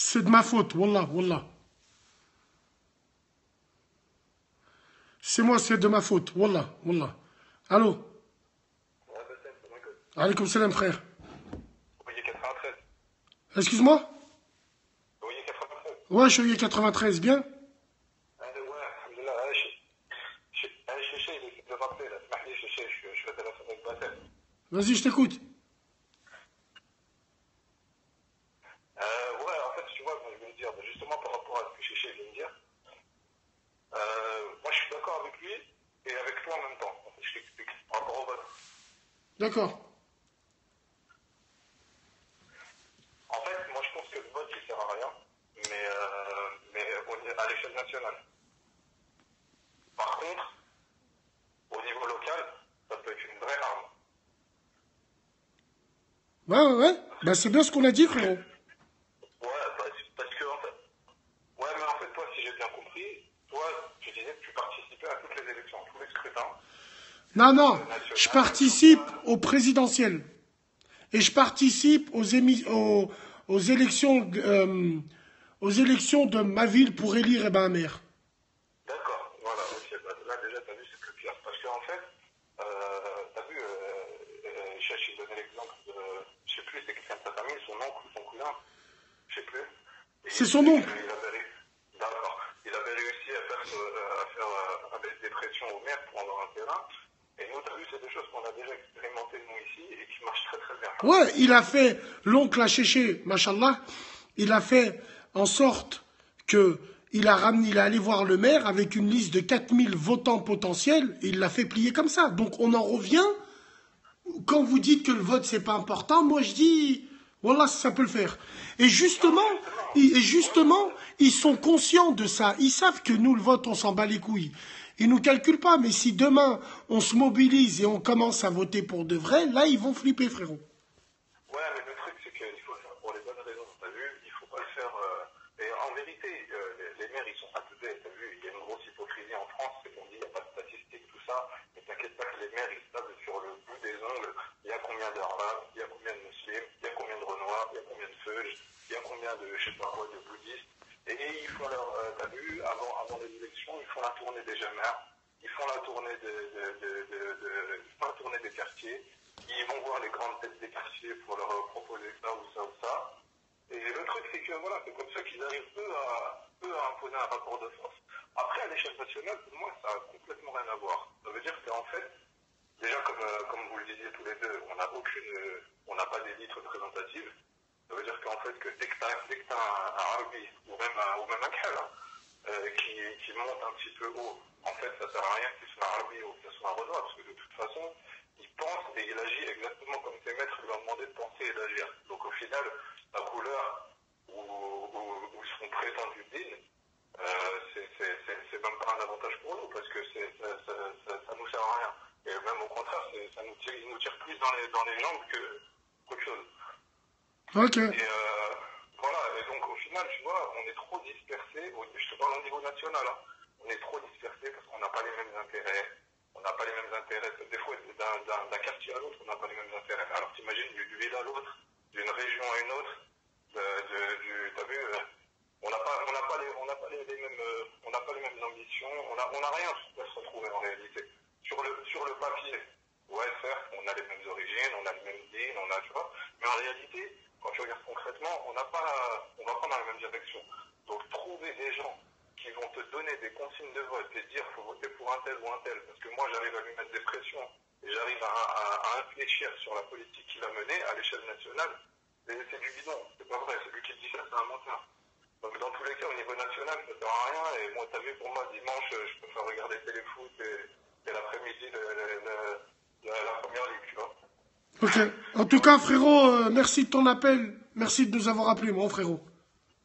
C'est de ma faute, wallah, wallah. C'est moi, c'est de ma faute, wallah, wallah. Allô? Alaykoum salam, frère. Oui, 93. Excuse-moi? Oui, 93. Ouais, je suis 93, bien? Ouais, alhamdoulilah, Chéché, il essaie de rappeler, là. Smahli, Chéché, je suis au téléphone avec Bassel. Vas-y, je t'écoute. Ouais, en fait, tu vois, moi, je vais me dire, justement par rapport à ce que Chéché vient de dire, moi, je suis d'accord avec lui et avec toi en même temps. En fait, je t'explique par rapport au vote. D'accord. En fait, moi, je pense que le vote, il sert à rien, mais à l'échelle nationale. Par contre, au niveau local, ça peut être une vraie arme. Ouais. Ben, c'est bien ce qu'on a dit, frérot. Ouais, parce que, en fait, ouais, mais en fait, toi, si j'ai bien compris, toi, tu disais que tu participais à toutes les élections, tous les scrutins. Non, je participe aux présidentielles. Et je participe aux élections, aux élections de ma ville pour élire un maire. D'accord, voilà, ok. Bah, là, déjà, t'as vu, c'est plus clair. Parce qu'en fait, t'as vu, Chachi donnait l'exemple de, je sais plus, c'est quelqu'un de sa famille, son oncle ou son cousin, je sais plus. C'est son oncle. D'accord. Il avait réussi à faire des pressions au maire pour avoir un terrain. Et nous, t'as vu, c'est des choses qu'on a déjà expérimentées, nous, ici, et qui marchent très très bien. Ouais, il a fait, l'oncle à Chéché, machallah, il a fait en sorte que il est allé voir le maire avec une liste de 4000 votants potentiels, et il l'a fait plier comme ça. Donc on en revient, quand vous dites que le vote c'est pas important, moi je dis, voilà, ça peut le faire. Et justement, ils sont conscients de ça, ils savent que nous, le vote, on s'en bat les couilles. Ils nous calculent pas, mais si demain on se mobilise et on commence à voter pour de vrai, là ils vont flipper, frérot. Ouais, mais le truc, c'est qu'il faut le faire pour les bonnes raisons. T'as vu, il faut pas le faire. Et en vérité, les maires, ils sont pas teubés. T'as vu, il y a une grosse hypocrisie en France, c'est qu'on dit il n'y a pas de statistiques, tout ça. Mais t'inquiète pas que les maires, ils se tapent sur le bout des ongles. Il y a combien d'arabes, il y a combien de musulmans, il y a combien de renois, il y a combien de feuilles, il y a combien de, je sais pas quoi, de bouddhistes. Et ils font leur, t'as vu, avant les élections, ils font la tournée des jamaires, ils font la tournée ils font la tournée des quartiers. Ils vont voir les grandes têtes des quartiers pour leur proposer ça ou ça ou ça. Et le truc, c'est que voilà, c'est comme ça qu'ils arrivent eux à imposer un rapport de force. Après, à l'échelle nationale, pour moi, ça a complètement rien à voir. Ça veut dire qu'en fait, déjà, comme vous le disiez tous les deux, on n'a pas d'élite représentative. Ça veut dire qu'en fait, que dès que t'as un Arabi ou même un Khal qui monte un petit peu haut, en fait, ça sert à rien qu'il soit un Arabi ou que ce soit un Renoir, parce que de toute façon, il pense et il agit exactement comme ses maîtres lui ont demandé de penser et d'agir. Donc au final, la couleur ou son prétendu din, c'est même pas un avantage pour nous, parce que ça nous sert à rien. Et même au contraire, il nous tire plus dans les jambes qu'autre chose. Ok. Et voilà, et donc au final, tu vois, on est trop dispersés, je te parle au niveau national, hein, on est trop dispersés parce qu'on n'a pas les mêmes intérêts. On n'a pas les mêmes intérêts. Des fois, d'un quartier à l'autre, on n'a pas les mêmes intérêts. Alors t'imagines, d'une ville à l'autre, d'une région à une autre, t'as vu, on n'a pas les mêmes ambitions, on n'a rien à se retrouver en réalité. Sur le papier, ouais, certes, on a les mêmes origines, on a les mêmes dînes, tu vois, mais en réalité, quand tu regardes concrètement, on va pas dans la même direction. Donc trouver des gens qui vont te donner des consignes de vote et dire qu'il faut voter pour un tel ou un tel, parce que moi j'arrive à lui mettre des pressions et j'arrive à réfléchir sur la politique qu'il a menée à l'échelle nationale, et c'est du bidon, c'est pas vrai, celui qui dit ça c'est un menteur. Donc dans tous les cas au niveau national ça sert à rien, et moi t'as vu pour moi dimanche je peux faire regarder téléfoot et l'après-midi la première ligue, tu vois. Ok. En tout cas, frérot, merci de ton appel, merci de nous avoir appelés, mon frérot.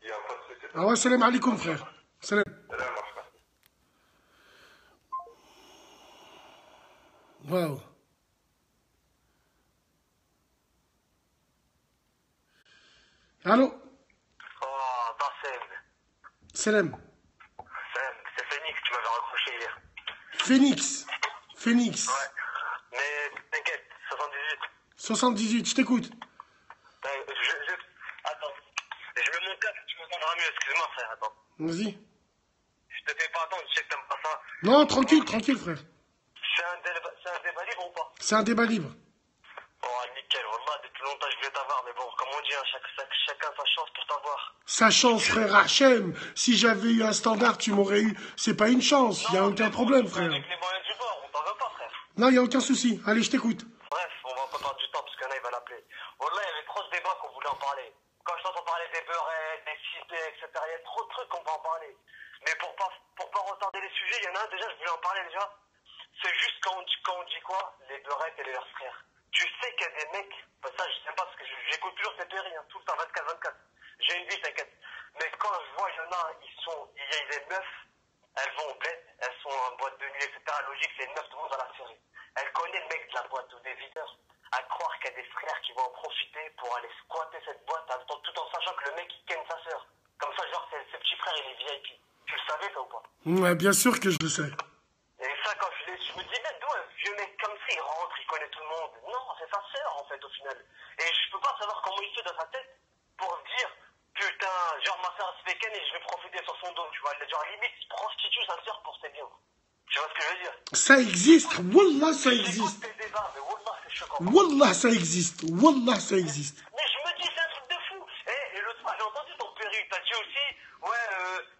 Il n'y a pas de souci. Ah ouais, salam alaikum, frère. Salam. Wow. Allô? Oh, Bassem. Salam. C'est Phoenix, tu m'avais raccroché hier. Phoenix. Ouais. Mais t'inquiète, 78. 78, je t'écoute. Attends. Je mets mon casque, tu m'entends va mieux, excuse-moi, frère, attends. Vas-y. Je te fais pas attendre, je sais que t'aimes pas ça. Non, tranquille, tranquille, frère. C'est un débat libre ou pas? C'est un débat libre. Oh, nickel, Wallah, depuis longtemps je voulais t'avoir, mais bon, comme on dit, hein, chacun sa chance pour t'avoir. Sa chance, frère Hachem. Si j'avais eu un standard, tu m'aurais eu. C'est pas une chance. Il n'y a aucun problème, frère. Avec les moyens du bord, on t'en veut pas, frère. Non, il n'y a aucun souci. Allez, je t'écoute. Bref, on va pas perdre du temps parce qu'il y en a, il va l'appeler. Wallah, il y avait trop de débats qu'on voulait en parler. Quand je t'entends parler des beurrettes, des cités, etc., il y a trop de trucs qu'on peut en parler. Mais pour pas retarder les sujets, il y en a un déjà, je voulais en parler déjà. C'est juste quand on dit quoi? Les beurettes et leurs frères. Tu sais qu'il y a des mecs, enfin ça je sais pas parce que j'écoute toujours ces péris, hein, tout le temps 24-24. J'ai une vie, t'inquiète. Mais quand je vois, il y en a, il y a des meufs, elles vont au bled, elles sont en boîte de nuit, etc. Logique, c'est une meuf, tout le monde va la serrer. Elle connaît le mec de la boîte ou des videurs. À croire qu'il y a des frères qui vont en profiter pour aller squatter cette boîte tout en sachant que le mec il ken sa sœur. Comme ça, genre, ce petit frère il est VIP. Tu le savais ça ou pas? Ouais, bien sûr que je le sais. Et ça, quand je me dis, mais d'où un vieux mec comme ça, il rentre, il connaît tout le monde. Non, c'est sa sœur, en fait, au final. Et je peux pas savoir comment il fait dans sa tête pour dire, putain, genre, ma sœur se fait ken et je vais profiter sur son dos, tu vois. Genre, limite, il prostitue sa sœur pour ses biens. Tu vois ce que je veux dire? Ça existe. Wallah, ça J'écoute existe. tes débats, mais wallah, c'est choquant. Wallah, ça existe. Wallah, ça existe. Mais je me dis, c'est un truc de fou. Et l'autre fois, j'ai entendu ton péri, t'as dit aussi, ouais,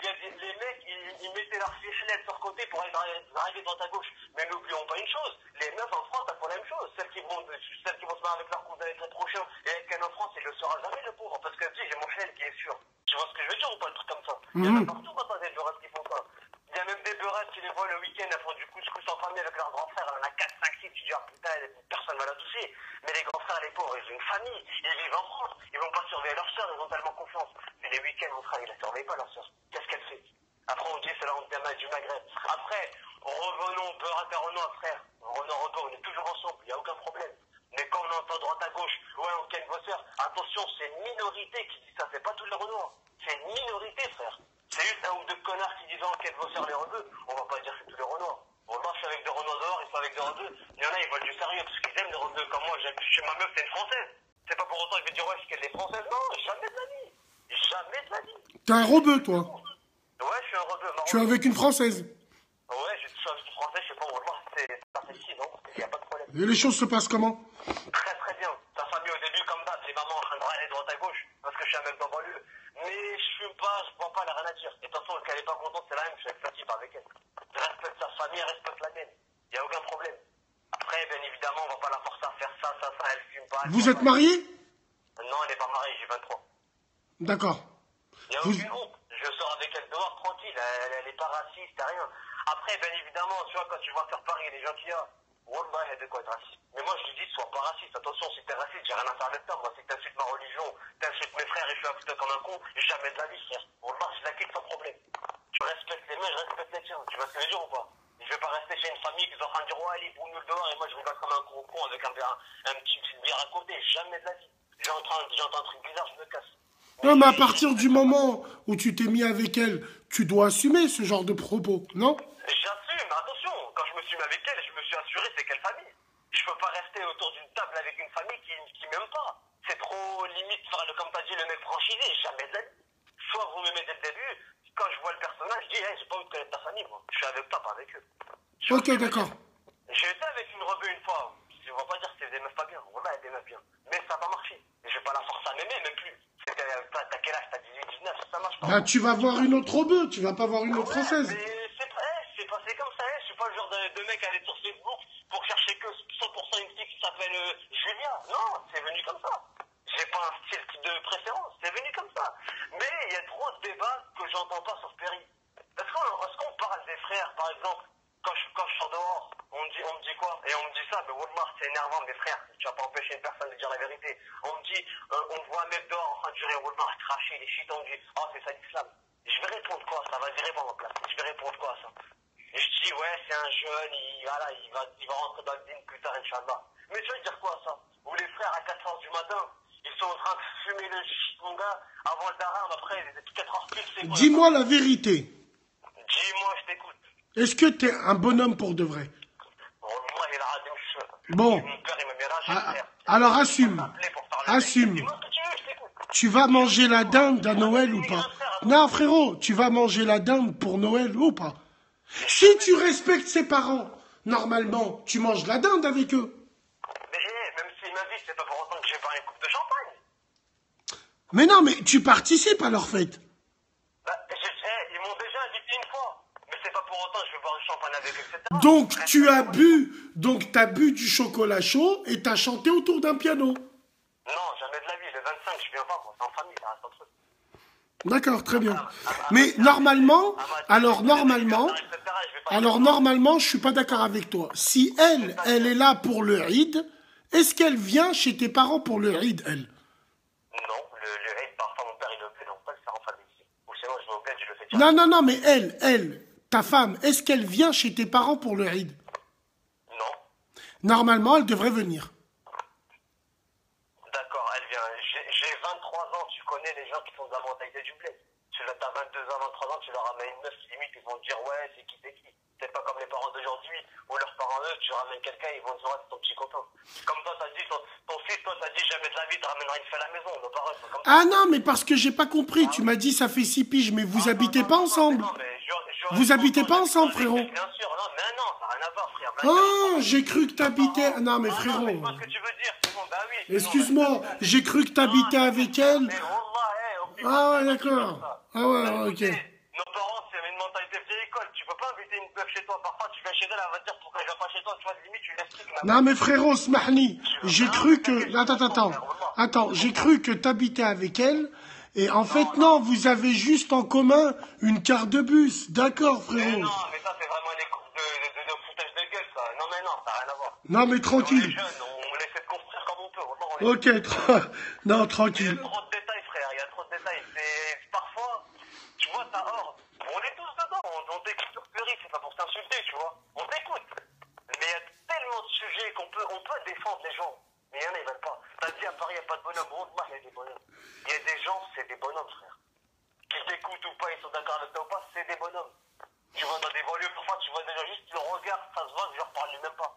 y a les mecs, ils mettaient leur fichette sur côté pour aller draguer dans ta gauche. Mais n'oublions pas une chose, les meufs en France, elles font la même chose. Celles qui vont se marier avec leur cousin très prochain, et avec un en France, il le sera jamais, le pauvre. Parce que, tu sais, j'ai mon chien qui est sûr. Tu vois ce que je veux dire ou pas, le truc comme ça? Il y en a partout maintenant des beurrettes qui font ça. Il y a même des beurrettes qui les voient le week-end, elles font du couscous en famille avec leurs grands frères. Il y en a 4, 5, 6, tu dis, ah putain, personne va la toucher. Mais les grands frères, les pauvres, ils ont une famille, ils vivent en France, ils vont pas surveiller leur soeur, ils ont tellement confiance. Mais les week-ends, on travaille, ils la surveillent pas, leur soeur. Qu'est-ce qu'elle fait? Après, on dit, c'est la honte du Maghreb. Après, revenons, beurre à Renault, frère. Renault, on est toujours ensemble, il n'y a aucun problème. Mais quand on entend droite à gauche, ouais, on ken vos sœurs, attention, c'est une minorité qui dit ça, c'est pas tous les Renault. C'est une minorité, frère. C'est juste un ou deux connards qui disent, on ken vos sœurs, les rebeux. On va pas dire que c'est tous les Renault. On marche avec des Renault dehors, ils sont avec des rebeux. Il y en a, ils veulent du sérieux, parce qu'ils aiment des rebeux comme moi. Chez ma meuf, c'est une française. C'est pas pour autant que je vais dire, ouais, qu'elle est française. Non, jamais de la vie. Jamais de la vie. T'es un rebeu, toi. Ouais, je suis un rebeu. Tu es avec une Française. Ouais, je suis avec une française, je sais pas, on va voir, ça fait 6 ans, il n'y a pas de problème. Et les choses se passent comment? Très très bien. Ta famille au début, comme d'hab, les mamans en train de râler droite à gauche, parce que je suis un mec dans banlieue. Mais je fume pas, je bois pas, elle a rien à dire. Et de toute façon, qu'elle est pas contente, c'est la même, je suis avec sa type avec elle. Je respecte sa famille, elle respecte la mienne. Il n'y a aucun problème. Après, bien évidemment, on va pas la forcer à faire ça, elle fume pas. Vous êtes mariés? Non, elle n'est pas mariée, j'ai 23. D'accord. Il n'y a aucune honte. Je sors avec elle dehors tranquille, elle est pas raciste, rien. Après, bien évidemment, tu vois, quand tu vas faire Paris, les gens qui y a, wallah, il y a de quoi être raciste. Mais moi, je lui dis, sois pas raciste. Attention, si t'es raciste, j'ai rien à faire avec toi. Moi, si t'insultes ma religion, t'insultes mes frères et je suis avec toi comme un con, jamais de la vie, frère. Wallah, je la quitte sans problème. Tu respectes les miens, je respecte les tiens. Tu vois ce que je veux dire ou pas? Je vais pas rester chez une famille qui est en train de dire, ouais, allez, pour nous dehors, et moi, je rigole comme un gros con avec un petit bière à côté. Jamais de la vie. J'entends un truc bizarre, je me casse. Non, mais à partir du moment où tu t'es mis avec elle, tu dois assumer ce genre de propos, non? J'assume, attention, quand je me suis mis avec elle, je me suis assuré c'est quelle famille. Je peux pas rester autour d'une table avec une famille qui m'aime pas. C'est trop limite, comme t'as dit, le mec franchisé, jamais de la vie. Soit vous m'aimez dès le début, quand je vois le personnage, je dis, hey, j'ai pas envie de connaître ta famille, moi. Je suis avec toi, pas avec eux. Ok, d'accord. J'ai été avec une rebeu une fois. Je ne vais pas dire que c'est des meufs pas bien. Voilà, elle est des meufs bien. Mais ça n'a pas marché. Et je vais pas la forcer à m'aimer, même plus. T'as quel âge? T'as 18, 19, ça marche pas. Bah, tu vas voir une autre rebeu, tu vas pas voir une autre française. Mais c'est passé comme ça, je suis pas le genre de mec à aller sur Facebook pour chercher que 100% une fille qui s'appelle Julia. Non, c'est venu comme ça. J'ai pas un style de préférence, c'est venu comme ça. Mais il y a trop de débats que j'entends pas sur ce péri. Est-ce qu'on parle des frères, par exemple, quand je sors dehors, on me dit quoi? Et on me dit ça, mais Walmart, c'est énervant, mes frères. Tu vas pas empêcher une personne de dire la vérité. On me dit, on voit un mec dehors en train de jurer Walmart, cracher, les shit, on me dit, oh, c'est ça l'islam. Je vais répondre quoi, ça? Vas-y, réponds à ma place. Je vais répondre quoi, ça? Et je dis, ouais, c'est un jeune, il va rentrer dans le dîme plus tard, Inch'Allah. Mais tu veux dire quoi, ça? Où les frères, à 4h du matin, ils sont en train de fumer le shit, mon gars, avant le daram, après, 4h plus, c'est quoi? Dis-moi la vérité. Dis-moi, je t'écoute. Est-ce que t'es un bonhomme pour de vrai? Bon. Alors assume. Assume. Tu vas manger la dinde à Noël ou pas? Non, frérot, tu vas manger la dinde pour Noël ou pas? Si tu respectes ses parents, normalement, tu manges la dinde avec eux. Mais même s'ils m'invitent, c'est pas pour autant que je vais boire une coupe de champagne. Mais non, mais tu participes à leur fête. Bah, ils m'ont déjà invité une fois. Mais c'est pas pour autant que je vais boire du champagne avec eux, etc. Donc tu as bu, donc t'as bu du chocolat chaud et t'as chanté autour d'un piano. Non, jamais de la vie. Le 25, je viens pas, moi. C'est en famille, ça reste entre eux. D'accord, très bien. Mais normalement, normalement, je suis pas d'accord avec toi. Si elle est là pour le Eid, est-ce qu'elle vient chez tes parents pour le Eid, elle? Non, le Eid, parfois mon père il le fait, donc pas le faire en famille ici. Ou sinon je vais au bled, je le fais direct. Non, non, non, mais elle, ta femme, est-ce qu'elle vient chez tes parents pour le Eid? Non. Normalement, elle devrait venir. D'accord, elle vient. J'ai 23 ans, tu connais les gens qui sont de la mentalité du bled. Tu as 22 ans, 23 ans, tu leur ramènes une meuf, limite, ils vont te dire ouais, c'est qui, c'est qui. C'est pas comme les parents d'aujourd'hui, où leurs parents, eux, tu ramènes quelqu'un, ils vont te dire ouais, c'est ton petit copain. Comme toi, t'as dit, ton fils, toi, t'as dit jamais de la vie, tu ramèneras une fille à la maison. Nos parents, c'est comme ça. Ah non, mais parce que j'ai pas compris. Tu m'as dit ça fait 6 piges, mais vous habitez pas ensemble. Vous habitez pas ensemble, frérot. Bien sûr, non, mais non, ça n'a rien à voir, frère. Ah, j'ai cru que t'habitais. Non, mais Non, frérot. mais pas ce que tu veux dire, c'est bon, bah oui. Excuse-moi, j'ai cru que t'habitais avec elle. Mais wallah, oublie pas Ah ça, ouais, oublie d'accord. pas ça. Ah ouais, Bah, ok. écoutez, nos parents, c'est une mentalité vieille école. Tu peux pas inviter une meuf chez toi. Parfois, tu viens chez elle, elle va te dire pourquoi je viens pas chez toi. Tu vois, limite, tu l'expliques. Non, mais frérot, smahni, j'ai cru que... Attends, j'ai cru que t'habitais avec elle. Et en fait, non, vous avez juste en commun une carte de bus. D'accord, Mais frérot. non, mais ça, c'est vraiment les cours de foutage de gueule, ça. Non, mais non, ça n'a rien à voir. Non, mais On est tranquille. jeunes, on essaie de construire comme on peut. Wallah, on est- Ok, non, Il y tranquille. a trop de détails, frère, il y a trop de détails. Parfois, tu vois, t'as hors. On est tous dedans, on t'écoute sur Fury, c'est pas pour t'insulter, tu vois. On t'écoute. Mais il y a tellement de sujets qu'on peut défendre les gens. Mais il y en a, ils veulent pas. T'as dit à Paris, il n'y a pas de bonhomme. Wallah, il y a des bonhommes. Il y a des gens, c'est des bonhommes, frère. Qu'ils t'écoutent ou pas, ils sont d'accord avec toi ou pas, c'est des bonhommes. Tu vois, dans des banlieues, parfois, tu vois des gens juste le regard, ça se voit, je leur parle même pas.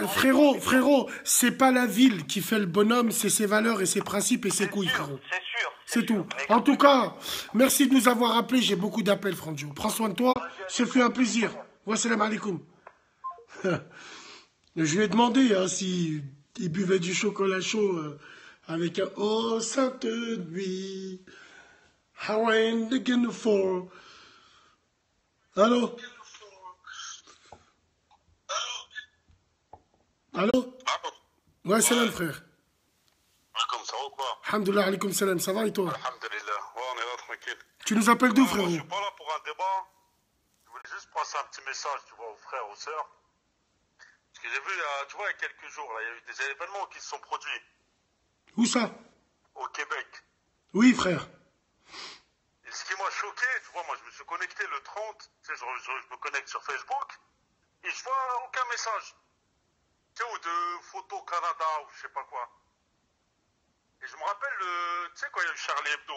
Frérot, c'est pas la ville qui fait le bonhomme, c'est ses valeurs et ses principes et ses couilles, frérot. C'est sûr. C'est tout. En tout cas, merci de nous avoir appelés. J'ai beaucoup d'appels, Franjo. Prends soin de toi. Ce fut un plaisir. Wassalam alaikum. Je lui ai demandé hein, si il buvait du chocolat chaud avec un Oh sainte nuit. How I'm looking for. Allô? Allô? Ouais, salam, frère. Comme ça ou quoi? Alhamdoulilah, alaikum salam. Ça va et toi? Alhamdulillah. Ouais, on est là tranquille. Tu nous appelles d'où, Moi, je frérot? suis pas là pour un débat. Je voulais juste passer un petit message, tu vois, aux frères, aux sœurs. Parce que j'ai vu, tu vois, il y a quelques jours, là, il y a eu des événements qui se sont produits Où ça? au Québec. Oui, frère. Et ce qui m'a choqué, tu vois, moi, je me suis connecté le 30, tu sais, je me connecte sur Facebook, et je vois aucun message. Tu sais, ou de Photo Canada, ou je sais pas quoi. Et je me rappelle, tu sais, quand il y a eu Charlie Hebdo.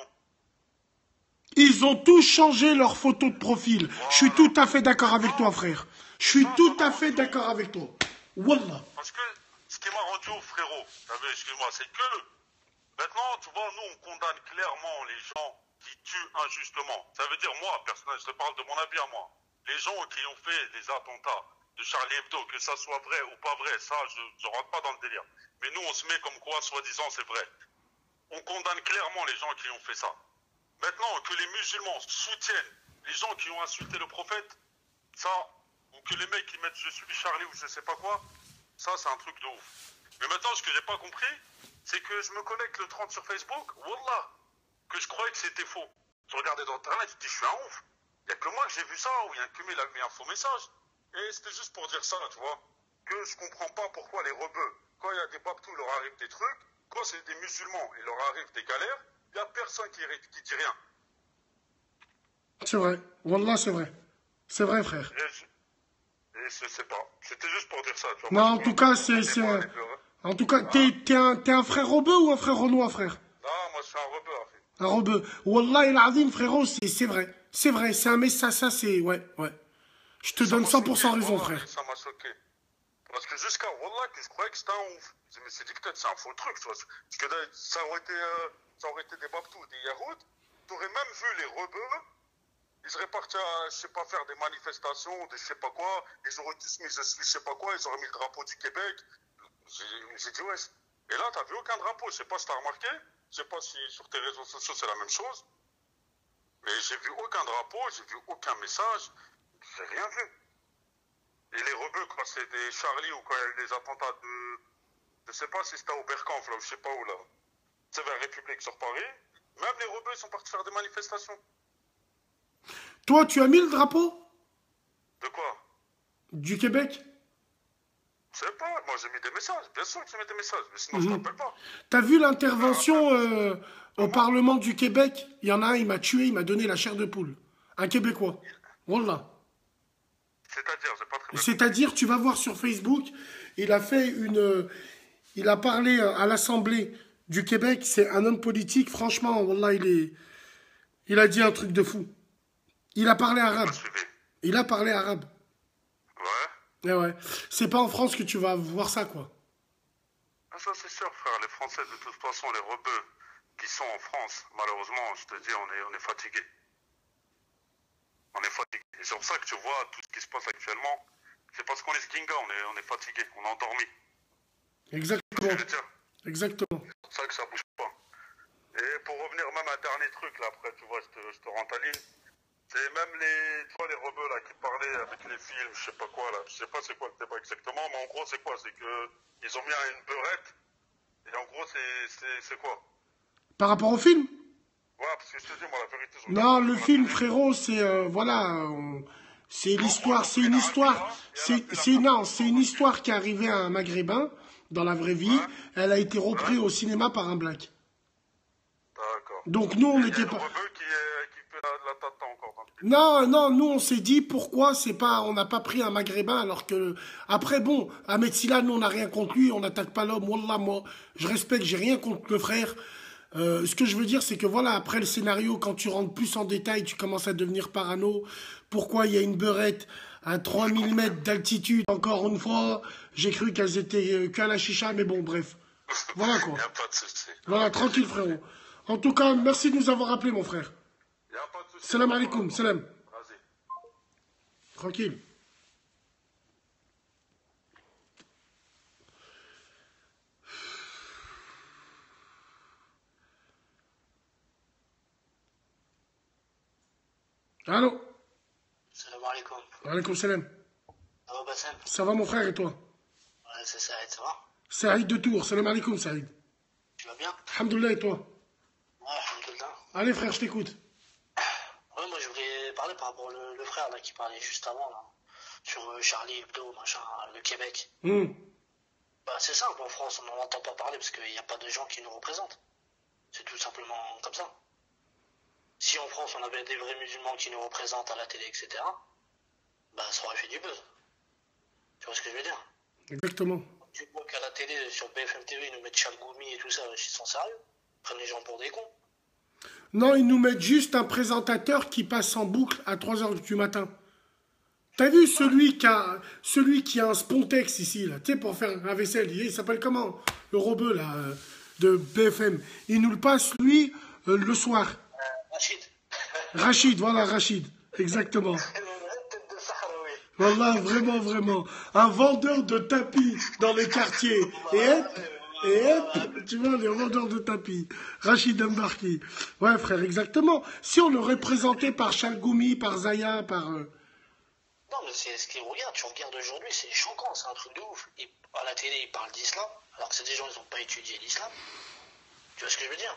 Ils ont tous changé leur photo de profil. Je suis tout à fait d'accord avec toi, frère. Je suis tout à fait d'accord avec toi. Wallah. Parce que ce qui m'a rendu au frérot, excuse-moi, c'est que maintenant, tu vois, nous, on condamne clairement les gens qui tuent injustement. Ça veut dire, moi, personnellement, je te parle de mon avis à moi. Les gens qui ont fait les attentats de Charlie Hebdo, que ça soit vrai ou pas vrai, ça, je rentre pas dans le délire. Mais nous, on se met comme quoi, soi-disant, c'est vrai. On condamne clairement les gens qui ont fait ça. Maintenant, que les musulmans soutiennent les gens qui ont insulté le prophète, ça, ou que les mecs qui mettent je suis Charlie ou je sais pas quoi, ça, c'est un truc de ouf. Mais maintenant, ce que j'ai pas compris, c'est que je me connecte le 30 sur Facebook, wallah, que je croyais que c'était faux. Je regardais dans Internet, je dis, je suis un ouf. Il n'y a que moi que j'ai vu ça, ou il y a que il a mis un faux message. Et c'était juste pour dire ça, tu vois, que je comprends pas pourquoi les rebeux, quand il y a des babtous, il leur arrive des trucs, quand c'est des musulmans, il leur arrive des galères, il n'y a personne qui dit rien. C'est vrai. Wallah, c'est vrai. C'est vrai, frère. Et je sais pas. C'était juste pour dire ça, tu vois. Non, en tout cas, En tout cas, t'es un frère rebeu ou un frère renois, frère? Non, moi, je suis un rebeu, en fait. Un rebeu. Wallah el azim, frérot, c'est vrai. C'est vrai, c'est un message, ça, c'est... Ouais. Je te donne 100% raison, frère. Ça m'a choqué. Parce que jusqu'à Wallah, que je croyais que c'était un ouf. Je me suis dit que peut-être c'est un faux truc, tu vois. Parce que ça aurait été des babtous, des yarouds. t'aurais même vu les rebeux, ils seraient partis à, je sais pas, faire des manifestations, des je sais pas quoi, ils auraient tous mis je suis je sais pas quoi, ils auraient mis le drapeau du Québec. J'ai dit, ouais. Et là, t'as vu aucun drapeau, je sais pas si t'as remarqué, je sais pas si sur tes réseaux sociaux c'est la même chose, mais j'ai vu aucun drapeau, j'ai vu aucun message, j'ai rien vu. Et les rebeux, quand c'est des Charlie ou quand il y a eu des attentats de, je sais pas si c'était au Bercanf, là, ou je sais pas où, là, c'est vers République sur Paris, même les rebeux, ils sont partis faire des manifestations. Toi, tu as mis le drapeau De quoi? du Québec? Je sais pas, moi j'ai mis des messages, bien sûr que j'ai mis des messages, mais sinon je t'appelle pas. T'as vu l'intervention au Parlement du Québec? Il y en a un, il m'a tué, il m'a donné la chair de poule. Un Québécois. Wallah. C'est-à-dire, j'ai pas très bien. C'est-à-dire, tu vas voir sur Facebook, il a fait une... il a parlé à l'Assemblée du Québec, c'est un homme politique, franchement, Wallah, il a dit un truc de fou. Il a parlé arabe. Il a parlé arabe. Ouais. Eh ouais. C'est pas en France que tu vas voir ça, quoi. Ah, ça c'est sûr, frère. Les Français, de toute façon, les rebeux qui sont en France, malheureusement, je te dis, on est fatigués. On est fatigués. Et c'est pour ça que tu vois tout ce qui se passe actuellement. C'est parce qu'on est skinga, on est fatigués, on est endormis. Exactement. Je veux dire. Exactement. C'est pour ça que ça bouge pas. Et pour revenir même à un dernier truc, là, après, tu vois, je te rends ta ligne. C'est même tu vois, les rebeux, là, qui parlaient avec les films, je sais pas quoi, là. Je sais pas c'est quoi le débat exactement, mais en gros, c'est quoi? C'est que ils ont mis une beurette. Et en gros, c'est quoi? Par rapport au film? Ouais, parce que je te dis, moi, la vérité, Non, le film, frérot, c'est... voilà... c'est l'histoire, c'est une histoire... c'est une histoire qui est arrivée à un Maghrébin, dans la vraie vie. Elle a été reprise au cinéma par un black. D'accord. Donc nous, on Il y a n'était le pas... rebeu qui fait la tata encore dans le film. Non, non, nous on s'est dit pourquoi c'est pas, on n'a pas pris un maghrébin alors que après bon, Ahmed Silla, nous on n'a rien contre lui, on n'attaque pas l'homme, wallah, moi je respecte, j'ai rien contre le frère. Ce que je veux dire c'est que voilà, après le scénario, quand tu rentres plus en détail, tu commences à devenir parano. Pourquoi il y a une beurette à 3000 mètres d'altitude? Encore une fois, j'ai cru qu'elles étaient qu'à la chicha, mais bon bref. Voilà quoi. Il n'y a pas de souci. Voilà, tranquille frérot. En tout cas, merci de nous avoir appelé mon frère. Il n'y a pas de souci. Salam alaikum, salam. Vas-y. Tranquille. Allô? Salam alaikum. Alaikum salam. Ça va, Bassem? Ça va mon frère et toi? Ouais, c'est Saïd, ça va? Saïd de Tours. Salam alaikum Saïd. Tu vas bien? Alhamdoulilah et toi? Ouais, alhamdoulilah. Allez frère, je t'écoute. Ouais, moi je voulais parler par rapport au frère là qui parlait juste avant là, sur Charlie Hebdo, machin, le Québec. Bah c'est simple, en France on n'en entend pas parler parce qu'il n'y a pas de gens qui nous représentent. C'est tout simplement comme ça. Si en France on avait des vrais musulmans qui nous représentent à la télé, etc., bah ça aurait fait du buzz. Tu vois ce que je veux dire? Exactement. Tu vois qu'à la télé, sur BFM TV, ils nous mettent Chalgoumi et tout ça, ils sont sérieux? Ils prennent les gens pour des cons. Non, ils nous mettent juste un présentateur qui passe en boucle à 3h du matin. T'as vu celui qui a un Spontex ici, là, tu sais, pour faire la vaisselle, il s'appelle comment? Le rebeu, là, de BFM. Il nous le passe, lui, le soir. Rachid. Rachid, voilà, Rachid. Exactement. Tête de Sahraoui. Voilà, vraiment, vraiment. Un vendeur de tapis dans les quartiers. Et hop, tu vois, les vendeurs de tapis. Rachid Mbarki. Ouais, frère, exactement. Si on le représentait par Chalgoumi, par Zaya, par... Non, mais c'est ce qu'ils regardent. Tu regardes aujourd'hui, c'est choquant, c'est un truc de ouf. À la télé, ils parlent d'islam, alors que c'est des gens, ils n'ont pas étudié l'islam. Tu vois ce que je veux dire?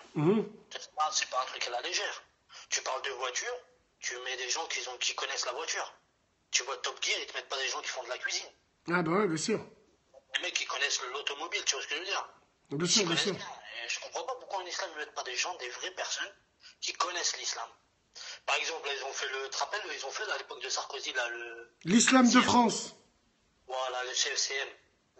C'est pas un truc à la légère. Tu parles de voiture, tu mets des gens qui connaissent la voiture. Tu vois Top Gear, ils te mettent pas des gens qui font de la cuisine. Ah bah ouais, bien sûr. Les mecs qui connaissent l'automobile, tu vois ce que je veux dire? Bien sûr, bien sûr. Et je comprends pas pourquoi en islam ils mettent pas des gens, des vraies personnes qui connaissent l'islam. Par exemple, ils ont fait tu te rappelles, ils ont fait à l'époque de Sarkozy là L'islam de France. Voilà, le CFCM.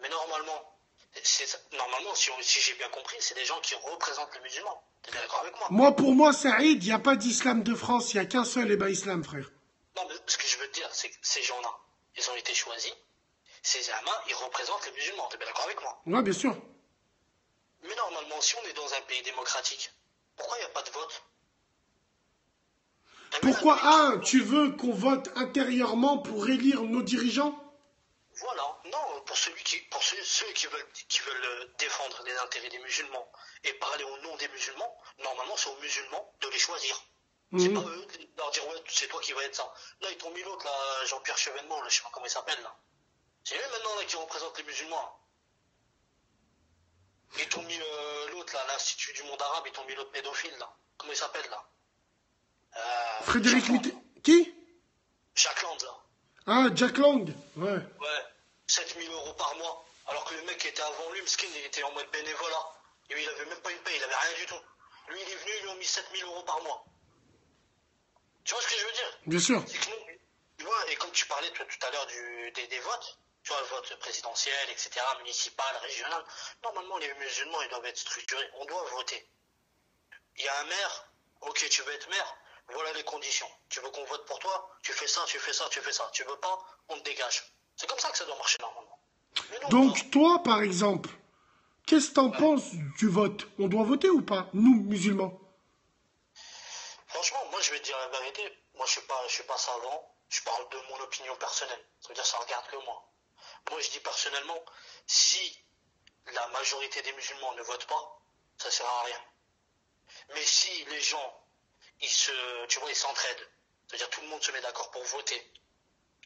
Mais normalement, si j'ai bien compris, c'est des gens qui représentent les musulmans. T'es d'accord avec moi? Pour moi, Saïd, il n'y a pas d'islam de France, il n'y a qu'un seul Ébat islam, frère. Non, mais ce que je veux te dire, c'est que ces gens-là, ils ont été choisis. Ces amas, ils représentent les musulmans. T'es bien d'accord avec moi? Ouais, bien sûr. Mais normalement, si on est dans un pays démocratique, pourquoi il n'y a pas de vote? Pourquoi? Ah, tu veux qu'on vote intérieurement pour élire nos dirigeants? Voilà, non, pour ceux qui veulent défendre les intérêts des musulmans et parler au nom des musulmans, normalement c'est aux musulmans de les choisir. C'est pas eux de leur dire ouais, c'est toi qui vas être ça. Là, ils t'ont mis l'autre, là, Jean-Pierre Chevènement, là, je sais pas comment il s'appelle, là. C'est lui maintenant là, qui représente les musulmans. Ils t'ont mis l'autre, là, l'Institut du monde arabe, ils t'ont mis l'autre pédophile, là. Comment il s'appelle, là? Frédéric Mitterrand. Qui? Jack Lang, là. Ah, Jack Lang. Ouais. Ouais, 7 000 € par mois. Alors que le mec qui était avant lui, Mskin, il était en mode bénévolat. Et il avait même pas une paye, il avait rien du tout. Lui, il est venu, ils lui ont mis 7 000 € par mois. Tu vois ce que je veux dire? Bien sûr. C'est que nous, tu vois, et comme tu parlais tout à l'heure des votes, tu vois, le vote présidentiel, etc., municipal, régional, normalement, les musulmans, ils doivent être structurés. On doit voter. Il y a un maire, ok, tu veux être maire, voilà les conditions. Tu veux qu'on vote pour toi, tu fais ça, tu fais ça, tu fais ça. Tu veux pas, on te dégage. C'est comme ça que ça doit marcher normalement. Non, donc toi, par exemple, qu'est-ce que t'en penses du vote? On doit voter ou pas, nous, musulmans? Franchement, moi je vais te dire la vérité. Moi je suis pas savant. Je parle de mon opinion personnelle. Ça veut dire que ça regarde que moi. Moi je dis personnellement, si la majorité des musulmans ne votent pas, ça sert à rien. Mais si les gens, ils s'entraident, c'est-à-dire tout le monde se met d'accord pour voter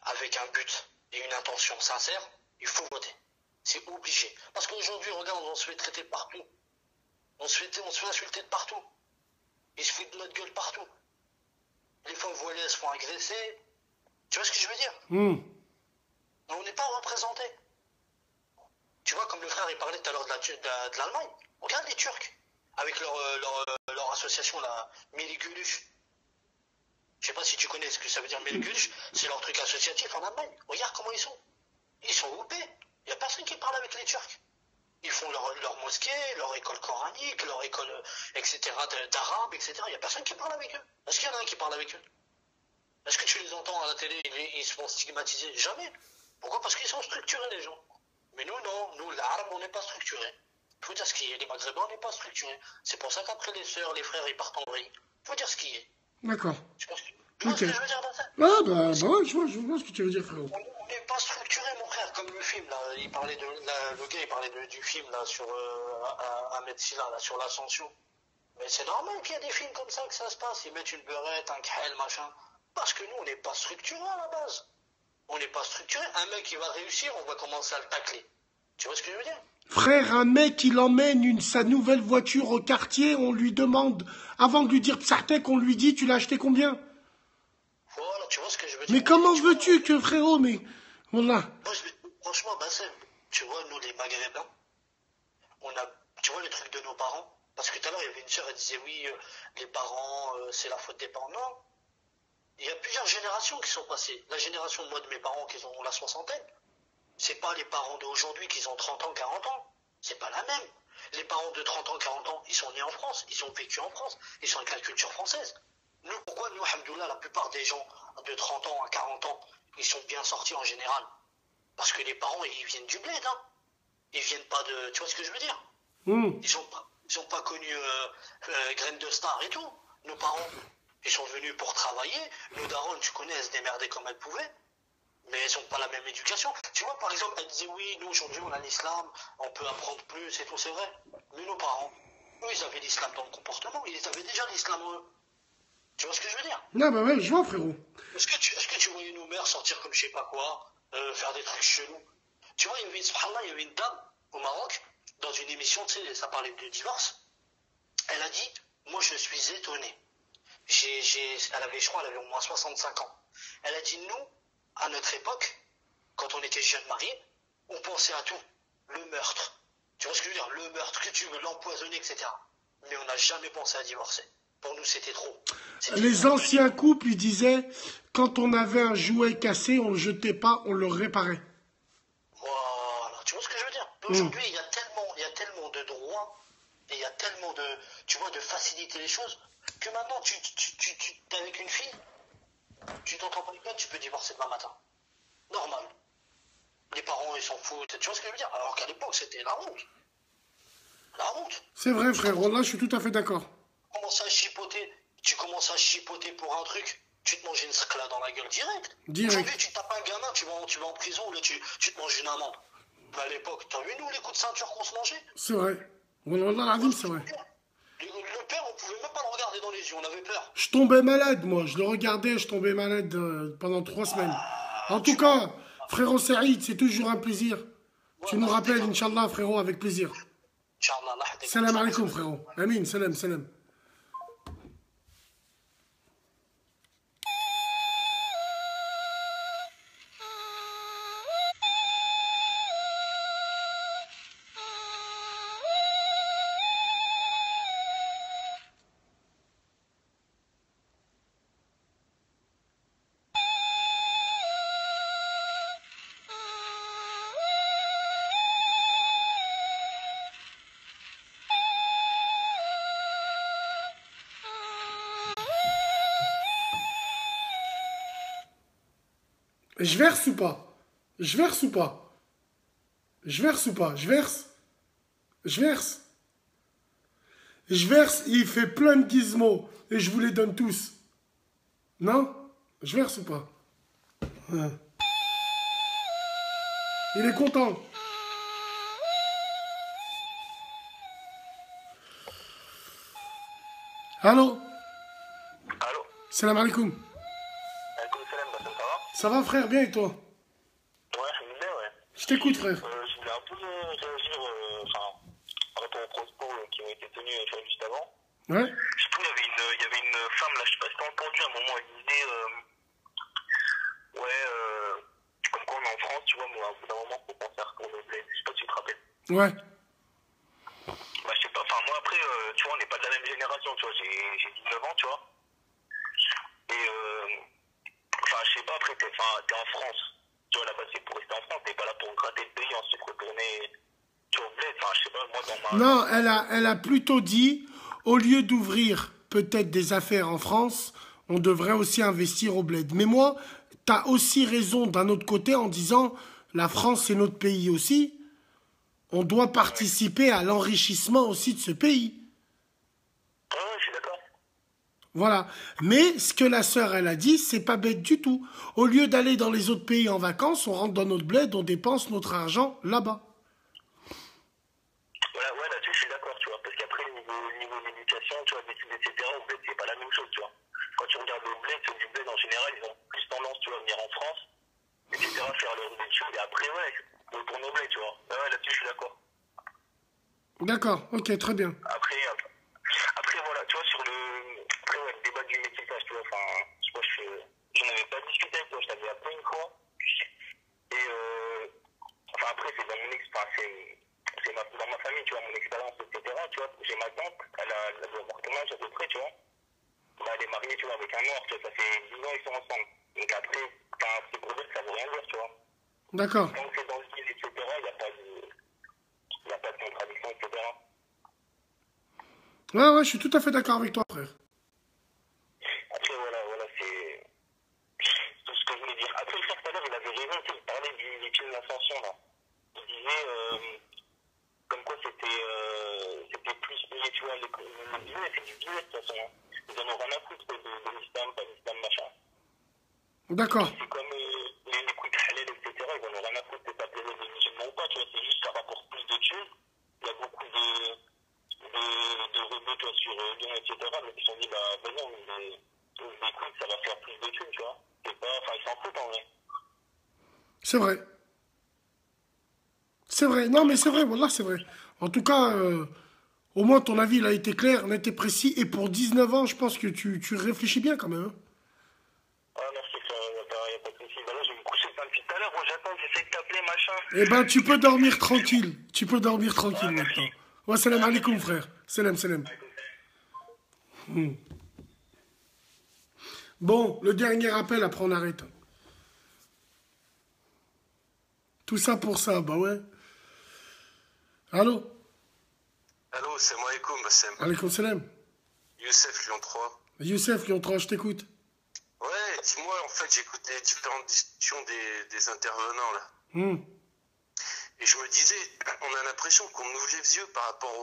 avec un but et une intention sincère, il faut voter. C'est obligé. Parce qu'aujourd'hui, regarde, on se fait traiter de partout. On se fait insulter de partout. Ils se foutent de notre gueule partout. Les femmes voilées, elles se font agresser. Tu vois ce que je veux dire? On n'est pas représentés. Tu vois, comme le frère, il parlait tout à l'heure de l'Allemagne. Regarde les Turcs, avec leur association, la Meligülüş. Je sais pas si tu connais ce que ça veut dire Meligülüş. C'est leur truc associatif en Allemagne. Regarde comment ils sont. Ils sont OP. Il n'y a personne qui parle avec les Turcs. Ils font leur mosquée, leur école coranique, leur école, etc., d'arabe, etc. Il n'y a personne qui parle avec eux. Est-ce qu'il y en a un qui parle avec eux? Est-ce que tu les entends à la télé, ils se font stigmatiser? Jamais. Pourquoi? Parce qu'ils sont structurés, les gens. Mais nous, non. Nous, l'arabe, on n'est pas structurés. Il faut dire ce qu'il y a. Les maghrébins, on n'est pas structurés. C'est pour ça qu'après, les sœurs, les frères, ils partent en vrille. Il faut dire ce qu'il y a. D'accord. Tu vois ce que je veux dire dans ça? Ah, bah ouais, je vois ce que tu veux dire, frérot. On n'est pas structuré, mon frère, comme le film, là. Il parlait le gars, il parlait du film, là, sur Ahmed Silla, là, sur l'ascension. Mais c'est normal qu'il y ait des films comme ça, que ça se passe. Ils mettent une beurette, un khel, machin. Parce que nous, on n'est pas structuré à la base. On n'est pas structuré. Un mec qui va réussir, on va commencer à le tacler. Tu vois ce que je veux dire? Frère, un mec, il emmène sa nouvelle voiture au quartier, on lui demande, avant de lui dire Psartek, on lui dit, tu l'as acheté combien? Voilà, tu vois ce que je veux dire? Mais comment veux-tu que, frérot, mais... Voilà. Moi, franchement, Bassem, tu vois, nous, les Maghrébins, tu vois les trucs de nos parents? Parce que tout à l'heure, il y avait une sœur, elle disait, oui, les parents, c'est la faute des parents. Non. Il y a plusieurs générations qui sont passées. La génération, moi, de mes parents, qui ont la soixantaine, c'est pas les parents d'aujourd'hui qui ont 30 ans, 40 ans. C'est pas la même. Les parents de 30 ans, 40 ans, ils sont nés en France, ils ont vécu en France, ils sont avec la culture française. Nous, pourquoi nous, alhamdoulilah, la plupart des gens de 30 ans à 40 ans, ils sont bien sortis en général? Parce que les parents, ils viennent du bled, hein. Ils viennent pas de... Tu vois ce que je veux dire? Ils ont pas connu graines de star et tout. Nos parents, ils sont venus pour travailler. Nos darons, tu connais, elles se démerdaient comme elles pouvaient. Mais elles n'ont pas la même éducation. Tu vois, par exemple, elles disaient, oui, nous, aujourd'hui, on a l'islam, on peut apprendre plus et tout, c'est vrai. Mais nos parents, eux, ils avaient l'islam dans le comportement. Ils avaient déjà l'islam, eux. Tu vois ce que je veux dire? Non, bah ouais, je vois, frérot. Est-ce que tu voyais nos mères sortir comme je sais pas quoi, faire des trucs chelous? Tu vois, il y avait une dame au Maroc, dans une émission, tu sais, ça parlait de divorce. Elle a dit, moi, je suis étonné. Je crois, elle avait au moins 65 ans. Elle a dit, nous, à notre époque, quand on était jeunes mariés, on pensait à tout. Le meurtre. Tu vois ce que je veux dire? Le meurtre, que tu veux, l'empoisonner, etc. Mais on n'a jamais pensé à divorcer. Pour nous, c'était trop. Les anciens couples, ils disaient, quand on avait un jouet cassé, on le jetait pas, on le réparait. Voilà. Tu vois ce que je veux dire? Aujourd'hui, il y a tellement de droits, et il y a tellement de, tu vois, de faciliter les choses, que maintenant, tu es avec une fille, tu t'entends pas bien, tu peux divorcer demain matin. Normal. Les parents, ils s'en foutent. Tu vois ce que je veux dire? Alors qu'à l'époque, c'était la honte. La honte. C'est vrai, frère. Là, je suis tout à fait d'accord. Tu commences à chipoter. Tu commences commences à chipoter pour un truc, tu te manges une scla dans la gueule direct. Direct. Aujourd'hui, tu tapes un gamin, tu vas en prison, là, tu te manges une amende. Mais à l'époque, t'as vu, nous, les coups de ceinture qu'on se mangeait? C'est vrai. Wallah, c'est vrai. Le père, on pouvait même pas le regarder dans les yeux, on avait peur. Je tombais malade, moi. Je le regardais, je tombais malade pendant 3 semaines. En tout cas, frérot Saïd, c'est toujours un plaisir. Tu nous rappelles, Inch'Allah, frérot, avec plaisir. Salam alaikum, frérot. Amin, salam, salam. Je verse ou pas? Je verse ou pas? Je verse ou pas? Je verse? Je verse? Je verse, il fait plein de gizmos et je vous les donne tous. Non? Je verse ou pas? Ouais. Il est content. Allô? Allô? Salam alaikum. Alaikum salam, Bassem, ça va? Ça va, frère? Bien et toi? Ouais, je me disais, ouais. Je t'écoute, frère. Je voulais un peu réagir par rapport aux propos qui ont été tenus juste avant. Ouais? Je sais plus, il y avait une femme, là, je sais pas si t'as entendu, à un moment, elle disait, comme quoi on est en France, tu vois, mais au bout d'un moment, faut penser à retourner au bled. Je sais pas si tu te rappelles. Ouais. Bah, je sais pas, enfin, moi, après, tu vois, on n'est pas de la même génération, tu vois, j'ai 19 ans, tu vois. Et, enfin, je sais pas, après, t'es en France. Tu vois, là-bas, c'est pour rester en France, t'es pas là pour gratter le pays, ensuite retourner, tu vois, au bled. Enfin, je sais pas, moi, dans ma... Non, elle a plutôt dit, au lieu d'ouvrir peut-être des affaires en France, on devrait aussi investir au bled. Mais moi, t'as aussi raison d'un autre côté en disant, la France, c'est notre pays aussi. On doit participer à l'enrichissement aussi de ce pays. Ouais, je suis d'accord. Voilà. Mais ce que la sœur, elle a dit, c'est pas bête du tout. Au lieu d'aller dans les autres pays en vacances, on rentre dans notre bled, on dépense notre argent là-bas. Voilà, ouais, là-dessus, je suis d'accord, tu vois. Parce qu'après, niveau d'éducation, tu vois, d'études, etc., au bled, c'est pas la même chose, tu vois. Quand tu regardes au bled, ceux du bled, en général, ils ont plus tendance, tu vois, à venir en France, etc., faire leurs études, et après, ouais, retourner au bled, tu vois. Ouais, là-dessus, je suis d'accord. D'accord, ok, très bien. Après, voilà, tu vois, après, ouais, le débat du métissage, tu vois, enfin, je crois que j'en avais pas discuté avec toi, je t'avais appelé une fois. Et, enfin, après, c'est dans dans ma famille, tu vois, mon expérience, etc., tu vois, j'ai ma tante, elle a mon âge à peu près, tu vois. Bah, elle est mariée, tu vois, avec un Noir, tu vois, ça fait 10 ans, ils sont ensemble. Donc après, c'est pour eux, ça veut rien dire, tu vois. D'accord. Quand c'est dans le style, etc., il n'y a pas de contradiction, etc. Ouais, je suis tout à fait d'accord avec toi, frère. Après, voilà, c'est tout ce que je voulais dire. Après, le frère, tout à l'heure, il avait raison, tu sais, il parlait des films d'ascension, là. Il disait, comme quoi c'était plus lié, tu vois, le business, c'est du business, de toute façon. Ils en ont rien à foutre de l'islam, pas l'islam, machin. D'accord. C'est comme les coups de halal, etc., ils en ont rien à foutre de t'appeler les musulmans ou pas, tu vois, c'est juste ça rapporte plus de thunes. Il y a beaucoup de rebeux, tu vois, sur Lyon, etc., mais ils se sont dit, bah non, mais écoute, ça va faire plus de thunes, tu vois. C'est pas, enfin, ils s'en foutent en vrai. C'est vrai. C'est vrai. Non, mais c'est vrai, voilà, c'est vrai. En tout cas, au moins ton avis, il a été clair, net et précis. Et pour 19 ans, je pense que tu réfléchis bien quand même. Hein. Ah, merci, il n'y a pas de souci. Bah là, je vais me coucher depuis tout à l'heure. Moi, j'attends, j'essaie de t'appeler, machin. Eh ben, tu peux dormir tranquille. Tu peux dormir tranquille maintenant. Wa salam alaikum, frère. Salam, salam. Bon, le dernier appel, après on arrête. Tout ça pour ça, bah ouais. Allô? Allô, c'est moi, Bassem. Alaikum salam. Youssef, Lyon 3. Youssef, Lyon 3, je t'écoute. Ouais, dis-moi, en fait, j'écoute les différentes discussions des intervenants, là. Et je me disais, on a l'impression qu'on ouvre les yeux par rapport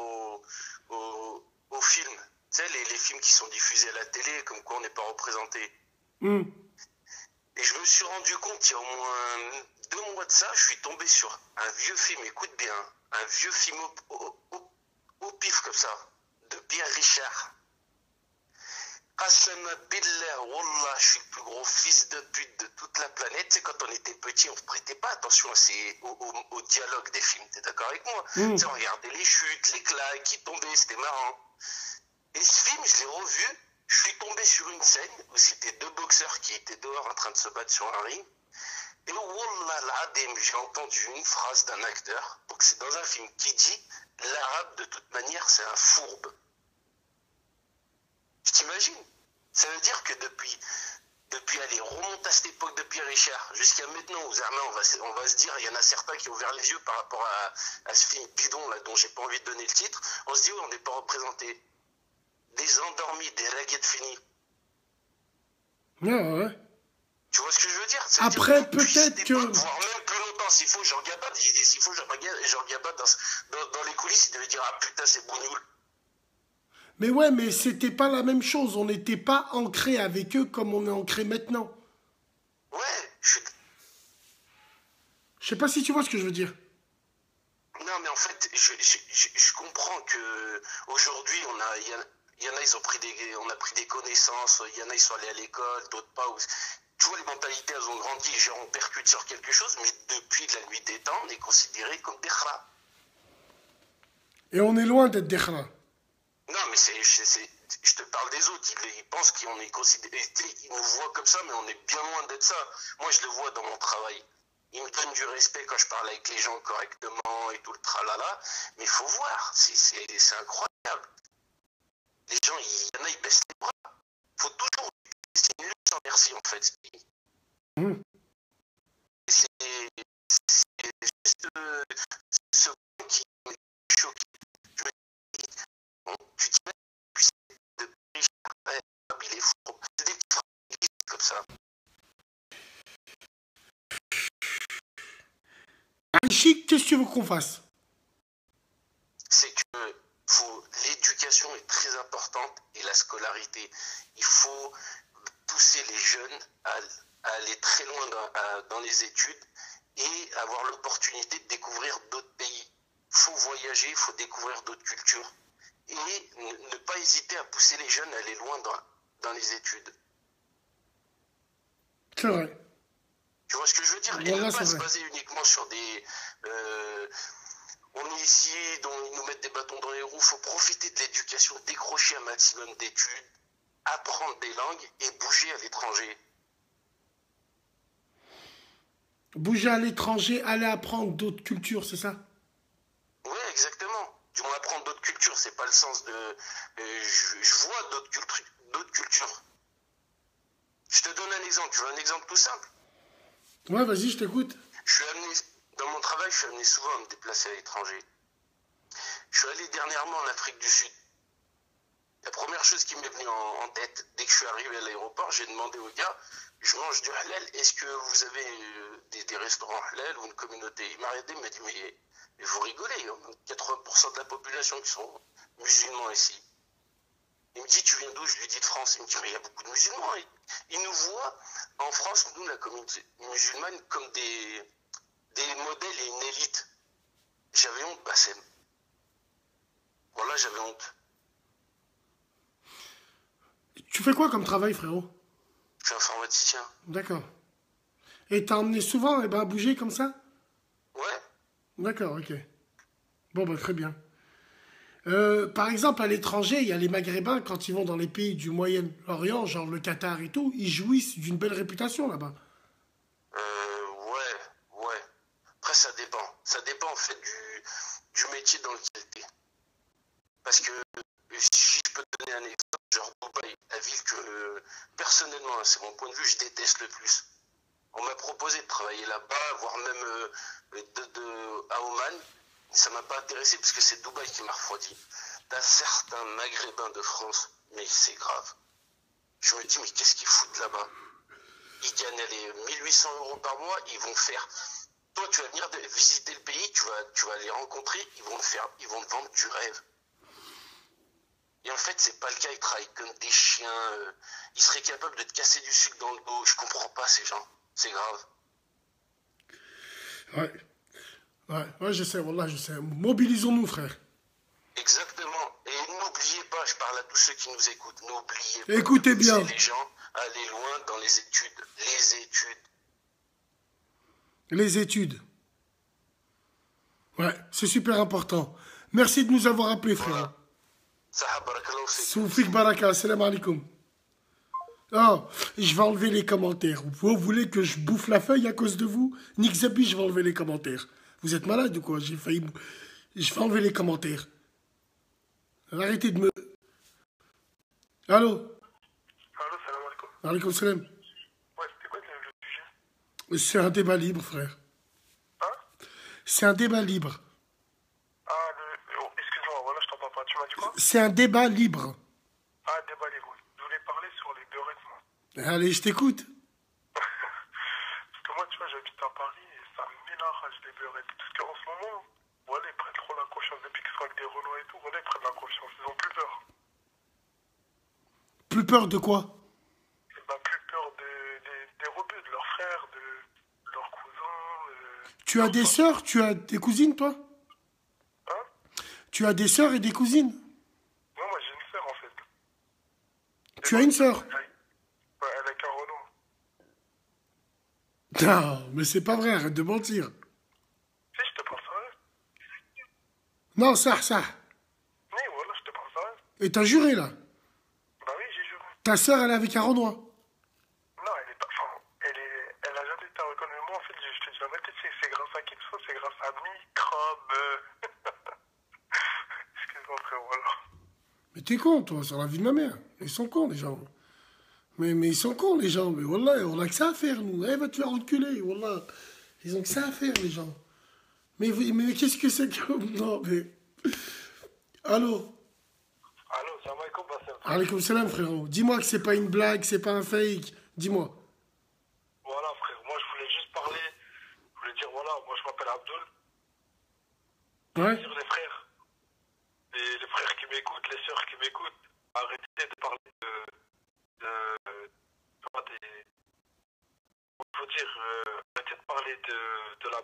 au film. Tu sais, les films qui sont diffusés à la télé, comme quoi on n'est pas représenté. Et je me suis rendu compte, il y a au moins 2 mois de ça, je suis tombé sur un vieux film, écoute bien, un vieux film au pif comme ça, de Pierre Richard. Qasama billah, wallah, je suis le plus gros fils de pute de toute la planète. Tu sais, quand on était petit, on ne prêtait pas attention au dialogue des films. Tu es d'accord avec moi? Tu sais, on regardait les chutes, les claques qui tombaient, c'était marrant. Et ce film, je l'ai revu, je suis tombé sur une scène où c'était 2 boxeurs qui étaient dehors en train de se battre sur un ring. Et wallah l'adem, j'ai entendu une phrase d'un acteur, donc c'est dans un film qui dit « L'arabe, de toute manière, c'est un fourbe ». Tu t'imagines? Ça veut dire que depuis, allez, remonte à cette époque de Pierre Richard, jusqu'à maintenant, aux Armains, on va se dire, il y en a certains qui ont ouvert les yeux par rapport à ce film bidon, là, dont j'ai pas envie de donner le titre, on se dit, oui, on n'est pas représenté. Des endormis, des raguettes finies. Ouais. Tu vois ce que je veux dire? Après, peut-être que... Voire même plus longtemps, s'il faut, Jean Gabad, s'il faut, Jean Gabad, dans les coulisses, il devait dire, ah putain, c'est bougnoul. Mais ouais, mais c'était pas la même chose. On n'était pas ancré avec eux comme on est ancré maintenant. Ouais, Je sais pas si tu vois ce que je veux dire. Non, mais en fait, je comprends que aujourd'hui, il y en a, on a pris des connaissances, il y en a, ils sont allés à l'école, d'autres pas. Tu vois, les mentalités, elles ont grandi, genre on percute sur quelque chose, mais depuis la nuit des temps, on est considérés comme des khras. Et on est loin d'être des khras. Non, mais je te parle des autres. Ils pensent qu'on est considéré. Ils nous voient comme ça, mais on est bien loin d'être ça. Moi, je le vois dans mon travail. Ils me donnent du respect quand je parle avec les gens correctement et tout le tralala. Mais il faut voir. C'est incroyable. Les gens, il y en a, ils baissent les bras. Il faut toujours. C'est une lutte sans merci, en fait. C'est juste ce point qui me choque. Tu t'imagines de Richard, il est fou. C'est des petites phrases comme ça. Chic, qu'est-ce que tu veux qu'on fasse? C'est que l'éducation est très importante et la scolarité. Il faut pousser les jeunes à aller très loin dans les études et avoir l'opportunité de découvrir d'autres pays. Il faut voyager, il faut découvrir d'autres cultures. Et ne pas hésiter à pousser les jeunes à aller loin dans les études. C'est vrai. Tu vois ce que je veux dire? Bon, et ne là, pas se baser uniquement sur des... on est ici, ils nous mettent des bâtons dans les roues. Il faut profiter de l'éducation, décrocher un maximum d'études, apprendre des langues et bouger à l'étranger. Bouger à l'étranger, aller apprendre d'autres cultures, c'est ça? Oui, exactement. Du moins, apprendre d'autres cultures, c'est pas le sens de... je vois d'autres cultures. Je te donne un exemple. Tu veux un exemple tout simple? Ouais, vas-y, je t'écoute. Dans mon travail, je suis amené souvent à me déplacer à l'étranger. Je suis allé dernièrement en Afrique du Sud. La première chose qui m'est venue en tête, dès que je suis arrivé à l'aéroport, j'ai demandé au gars, je mange du halal, est-ce que vous avez des restaurants halal ou une communauté? Il m'a regardé, il m'a dit, mais vous rigolez, il y a 80% de la population qui sont musulmans ici. Il me dit, tu viens d'où? Je lui dis de France. Il me dit, mais il y a beaucoup de musulmans. Il nous voit, en France, nous, la communauté musulmane, comme des modèles et une élite. J'avais honte, Bassem. Voilà, j'avais honte. Tu fais quoi comme travail, frérot? Je suis informaticien. D'accord. Et t'as emmené souvent à bouger comme ça? Ouais. D'accord, ok. Bon, bah très bien. Par exemple, à l'étranger, il y a les Maghrébins, quand ils vont dans les pays du Moyen-Orient, genre le Qatar et tout, ils jouissent d'une belle réputation là-bas. Ouais. Après, ça dépend. Ça dépend, en fait, du métier dans lequel t'es. Parce que, si je peux te donner un exemple, genre Dubaï, la ville que, personnellement, c'est mon point de vue, je déteste le plus. On m'a proposé de travailler là-bas, voire même à Oman. Ça m'a pas intéressé parce que c'est Dubaï qui m'a refroidi. T'as certains Maghrébins de France, mais c'est grave. Je me dis, mais qu'est-ce qu'ils foutent là-bas? Ils gagnent les 1800 € par mois, ils vont faire... Toi, tu vas venir visiter le pays, tu vas les rencontrer, ils vont te vendre du rêve. Et en fait, c'est pas le cas, ils travaillent comme des chiens. Ils seraient capables de te casser du sucre dans le dos. Je comprends pas ces gens. C'est grave. Ouais, je sais, Wallah, je sais. Mobilisons-nous, frère. Exactement. Et n'oubliez pas, je parle à tous ceux qui nous écoutent, n'oubliez pas Écoutez de bien. pousser les gens à aller loin dans les études. Les études. Les études. Ouais, c'est super important. Merci de nous avoir appelés, frère. Voilà. Saha barakallahu fik. Soufik Baraka, salam alaikum. Oh, je vais enlever les commentaires. Vous voulez que je bouffe la feuille à cause de vous? Nick Zabi, je vais enlever les commentaires. Vous êtes malade ou quoi? J'ai failli... Je vais enlever les commentaires. Arrêtez de me... Allô? Allô, salam alaikum. Alaikum salam. Ouais, c'était quoi le sujet? C'est un débat libre, frère. Hein? C'est un débat libre. Ah, oh, excuse-moi, voilà, je t'entends pas. Tu m'as dit quoi? C'est un débat libre. Ah, débat libre. Je voulais parler sur les beurrettes, moi. Allez, je t'écoute. Parce que moi, tu vois, j'habite à Paris et ça m'élarage les beurrettes. Parce qu'en ce moment, voilà, ils prennent trop la confiance. Depuis qu'ils sont avec des Renault et tout, voilà, ils prennent la confiance. Ils ont plus peur. Plus peur de quoi? Et ben, plus peur des rebuts de leurs frères, de leurs cousins. Tu as des sœurs? Tu as des cousines, toi? Hein? Tu as des sœurs et des cousines? Non, moi, j'ai une sœur, en fait. Tu as une sœur? Ouais, elle a qu'un Renault. Non, mais c'est pas vrai, arrête de mentir. Si, je te parle sérieux. Non, ça. Oui, voilà, je te parle sérieux. Et t'as juré, là? Bah oui, j'ai juré. Ta sœur, elle est avec un Renoir. Non, elle est pas. Enfin, elle a jamais été reconnue. Moi, en fait, je te dis la vérité, c'est grâce à qui que ce soit, c'est grâce à Microbe. Excuse-moi, frère, voilà. Mais t'es con, toi, sur la vie de ma mère. Ils sont cons, les gens. Mais ils sont cons, les gens. Mais wallah, on a que ça à faire, nous. Eh, va te faire enculer, wallah. Ils ont que ça à faire, les gens. Mais qu'est-ce que c'est que... Non, mais... Allô? Allô, salam alaikum, Bassem. Alaykoum salam, frérot. Dis-moi que c'est pas une blague, c'est pas un fake. Dis-moi. Voilà, frère, moi, je voulais juste parler. Je voulais dire, voilà, moi, je m'appelle Abdul. Ouais? Sur les frères. Les frères qui m'écoutent, les sœurs qui m'écoutent, arrêtez de parler comment faut dire, arrêtez de parler de la...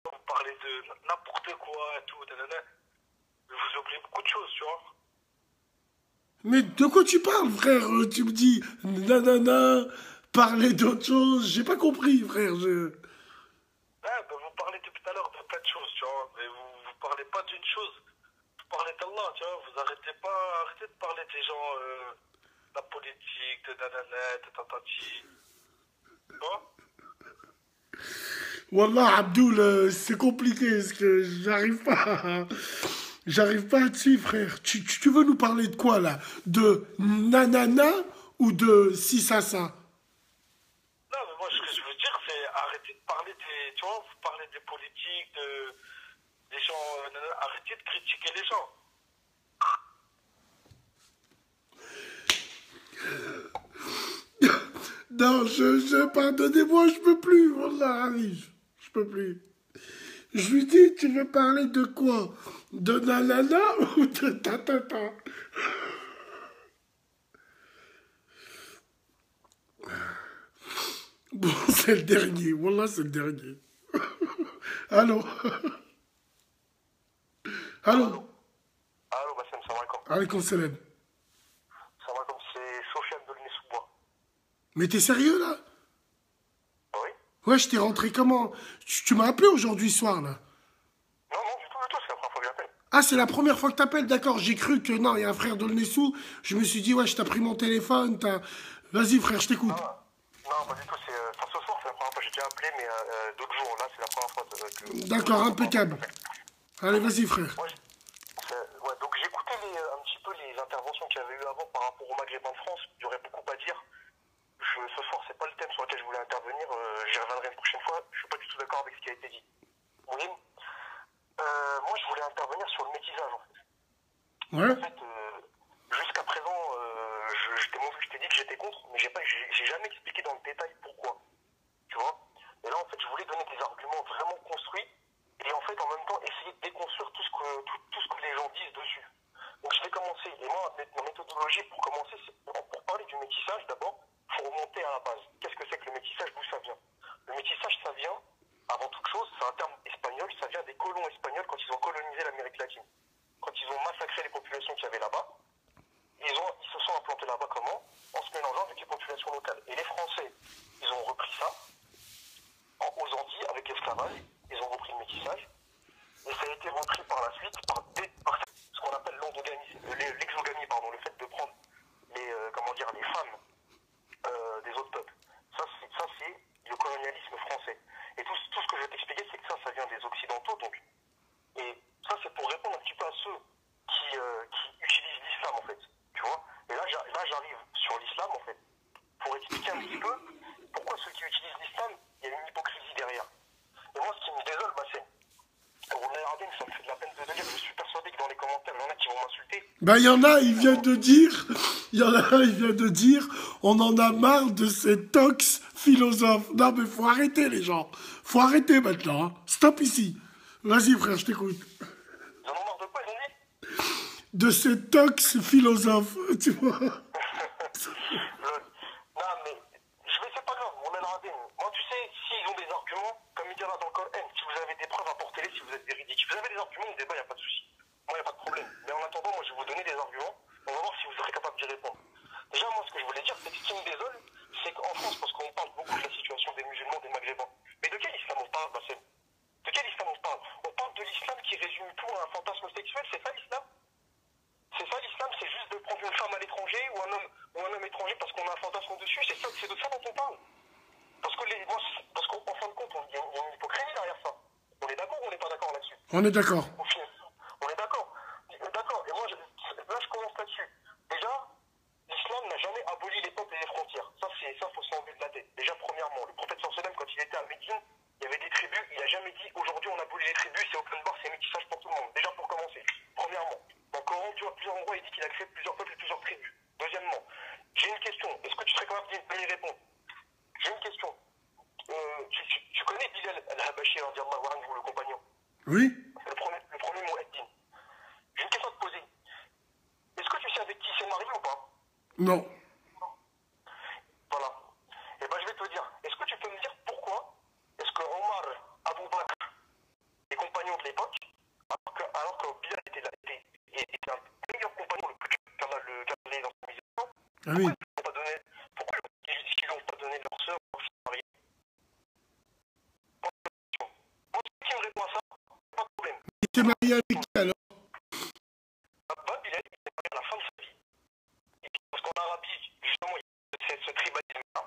Vous parlez de n'importe quoi, tout, nanana. Vous oubliez beaucoup de choses, tu vois. Mais de quoi tu parles, frère? Tu me dis, nanana, parler d'autre chose. J'ai pas compris, frère. Ouais, ben vous parlez depuis tout à l'heure de plein de choses, tu vois. Mais vous parlez pas d'une chose. Vous parlez d'Allah, tu vois. Vous arrêtez de parler des gens, la politique, de nanana, de tatati. Tu vois? Wallah, Abdoul, c'est compliqué, parce que j'arrive pas à te suivre, frère. Tu veux nous parler de quoi, là? De nanana ou de si ça? Non, mais moi, ce que je veux dire, c'est arrêter de parler des... Tu vois, vous parlez des politiques, des gens... arrêtez de critiquer les gens. Non, pardonnez-moi, je peux plus, Wallah, Ali, je peux plus. Je lui dis, tu veux parler de quoi? De nanana ou de tatata? Bon, c'est le dernier, Wallah, c'est le dernier. Allô? Allô? Allô, Bassem, salam alaikum. Alaykoum salam. Salam alaikum, c'est Sofiane de Sous-Bois. Mais t'es sérieux, là? Oui? Ouais, je t'ai rentré comment? Tu m'as appelé aujourd'hui soir, là? Non, du tout, c'est la première fois que j'appelle. Ah, c'est la première fois que t'appelles, d'accord. J'ai cru que non, il y a un frère de Nessou. Je me suis dit, ouais, je t'ai pris mon téléphone. Vas-y, frère, je t'écoute. Non, pas du tout. Ce soir, c'est la première fois que j'ai déjà appelé, mais d'autres jours, là, c'est la première fois que... D'accord, impeccable. Allez, vas-y, frère. Ouais, donc j'écoutais un petit peu les interventions qu'il y avait eu avant par rapport au Maghrébin de France. Il y aurait beaucoup à dire. Ce soir, c'est pas le thème sur lequel je voulais intervenir. J'y reviendrai une prochaine fois. Je suis pas du tout d'accord avec ce qui a été dit. Moulim, moi, je voulais intervenir sur le métisage, en fait. Ouais. En fait, jusqu'à présent, je t'ai dit que j'étais contre, mais j'ai jamais expliqué dans le détail pourquoi. Tu vois? Et là, en fait, je voulais donner des arguments vraiment construits et en fait, en même temps, essayer de déconstruire tout ce que les gens disent dessus. Donc, je vais commencer. Et moi, ma méthodologie pour commencer, c'est pour parler du métissage, d'abord, il faut remonter à la base. Qu'est-ce que c'est que le métissage? D'où ça vient? Le métissage, ça vient, avant toute chose, c'est un terme espagnol, ça vient des colons espagnols quand ils ont colonisé l'Amérique latine. Quand ils ont massacré les populations qu'il y avait là-bas, ils se sont implantés là-bas comment? En se mélangeant avec les populations locales. Et les Français, ils ont repris ça aux Antilles avec l'esclavage, ils ont repris le métissage, et ça a été repris par la suite par ce qu'on appelle l'exogamie, pardon, le fait de prendre les femmes des autres peuples. Ça c'est le colonialisme français. Et tout ce que je vais t'expliquer, c'est que ça vient des Occidentaux, donc. Et ça, c'est pour répondre un petit peu à ceux qui utilisent l'islam, en fait. Tu vois? Et là, j'arrive sur l'islam, en fait, pour expliquer un petit peu pourquoi ceux qui utilisent l'islam, il y a une hypocrisie derrière. Et moi, ce qui me désole, c'est Romain Ardenne, ça me fait de la peine de le dire. Je suis persuadé que dans les commentaires, il y en a qui vont m'insulter. Il y en a, il vient de dire, on en a marre de ces tox philosophes. Non, mais faut arrêter, les gens. Faut arrêter maintenant. Hein. Stop ici. Vas-y, frère, je t'écoute. Ils en ont marre de quoi, ils ont dit? De ces tox philosophes, tu vois. Non, mais c'est pas grave, Romain Ardenne. Moi, tu sais, s'ils ont des arguments, comme il dit là dans le Coran, si vous avez des preuves, apportez-les. Si vous êtes véridiques, si vous avez des arguments, on débat, il n'y a pas de souci. Moi, il n'y a pas de problème. Mais en attendant, moi, je vais vous donner des arguments. On va voir si vous serez capable d'y répondre. Déjà, moi, ce que je voulais dire, c'est que ce qui me désole, c'est qu'en France, parce qu'on parle beaucoup de la situation des musulmans, des maghrébins. Mais de quel islam on parle, Bassem? De quel islam on parle? On parle de l'islam qui résume tout à un fantasme sexuel, c'est ça l'islam? C'est ça l'islam? C'est juste de prendre une femme à l'étranger ou un homme étranger parce qu'on a un fantasme dessus? C'est de ça dont on parle? Parce qu'en fin de compte, il y a une hypocrisie derrière ça. On est d'accord ou on n'est pas d'accord là-dessus? On est d'accord. On est d'accord. D'accord. Et moi, là, je commence là-dessus. Déjà, l'islam n'a jamais aboli les peuples et les frontières. Ça, faut s'enlever de la tête. Déjà, premièrement, le prophète sallam, quand il était à Médine, il y avait des tribus. Il n'a jamais dit aujourd'hui on abolit les tribus, c'est open bar, c'est métissage pour tout le monde. Déjà, pour commencer. Premièrement, dans le Coran, tu vois, plusieurs endroits, il dit qu'il a créé plusieurs peuples et plusieurs tribus. Deuxièmement, j'ai une question. Est-ce que tu serais capable de y répondre? J'ai une question. Tu connais Bilal al-Habashi, le compagnon? Oui. Le premier Mouaddin. J'ai une question à te poser. Est-ce que tu sais avec qui il s'est marié ou pas? Non. Voilà. Et ben je vais te dire. Est-ce que tu peux me dire pourquoi est-ce que Omar, Abou Bakr, les compagnons de l'époque, alors que Bilal était un meilleur compagnon, le gardien dans sa mission, Ah oui. pourquoi est-ce qu'ils n'ont pas donné leur sœur pour se marier? Moi, qui me répond à ça, pas de problème. Il s'est marié avec qui alors? Bilal, il s'est marié à la fin de sa vie. Et puis, parce qu'en Arabie, justement, il y a ce tribalisme-là,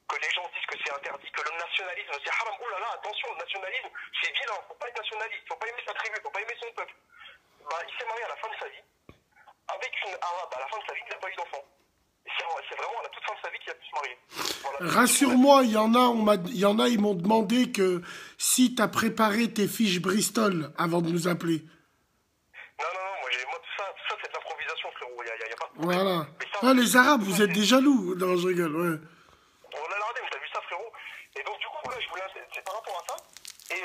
que les gens disent que c'est interdit, que le nationalisme, c'est haram. Oh là là, attention, le nationalisme, c'est vilain. Faut pas être nationaliste, faut pas aimer sa tribu, faut pas aimer son peuple. Il s'est marié à la fin de sa vie, avec une arabe à la fin de sa vie, il n'a pas eu d'enfant. C'est vraiment à la toute fin de sa vie qu'il a pu se marier. Voilà. Rassure-moi, il y en a, ils m'ont demandé que si tu as préparé tes fiches Bristol avant de nous appeler. Non, moi tout ça c'est de l'improvisation, frérot, il n'y a pas de problème. Voilà. Ça, les Arabes, vous êtes des jaloux. Non, je rigole, ouais. On l'a regardé, t'as vu ça, frérot? Et donc, du coup, là, c'est par rapport à ça. Et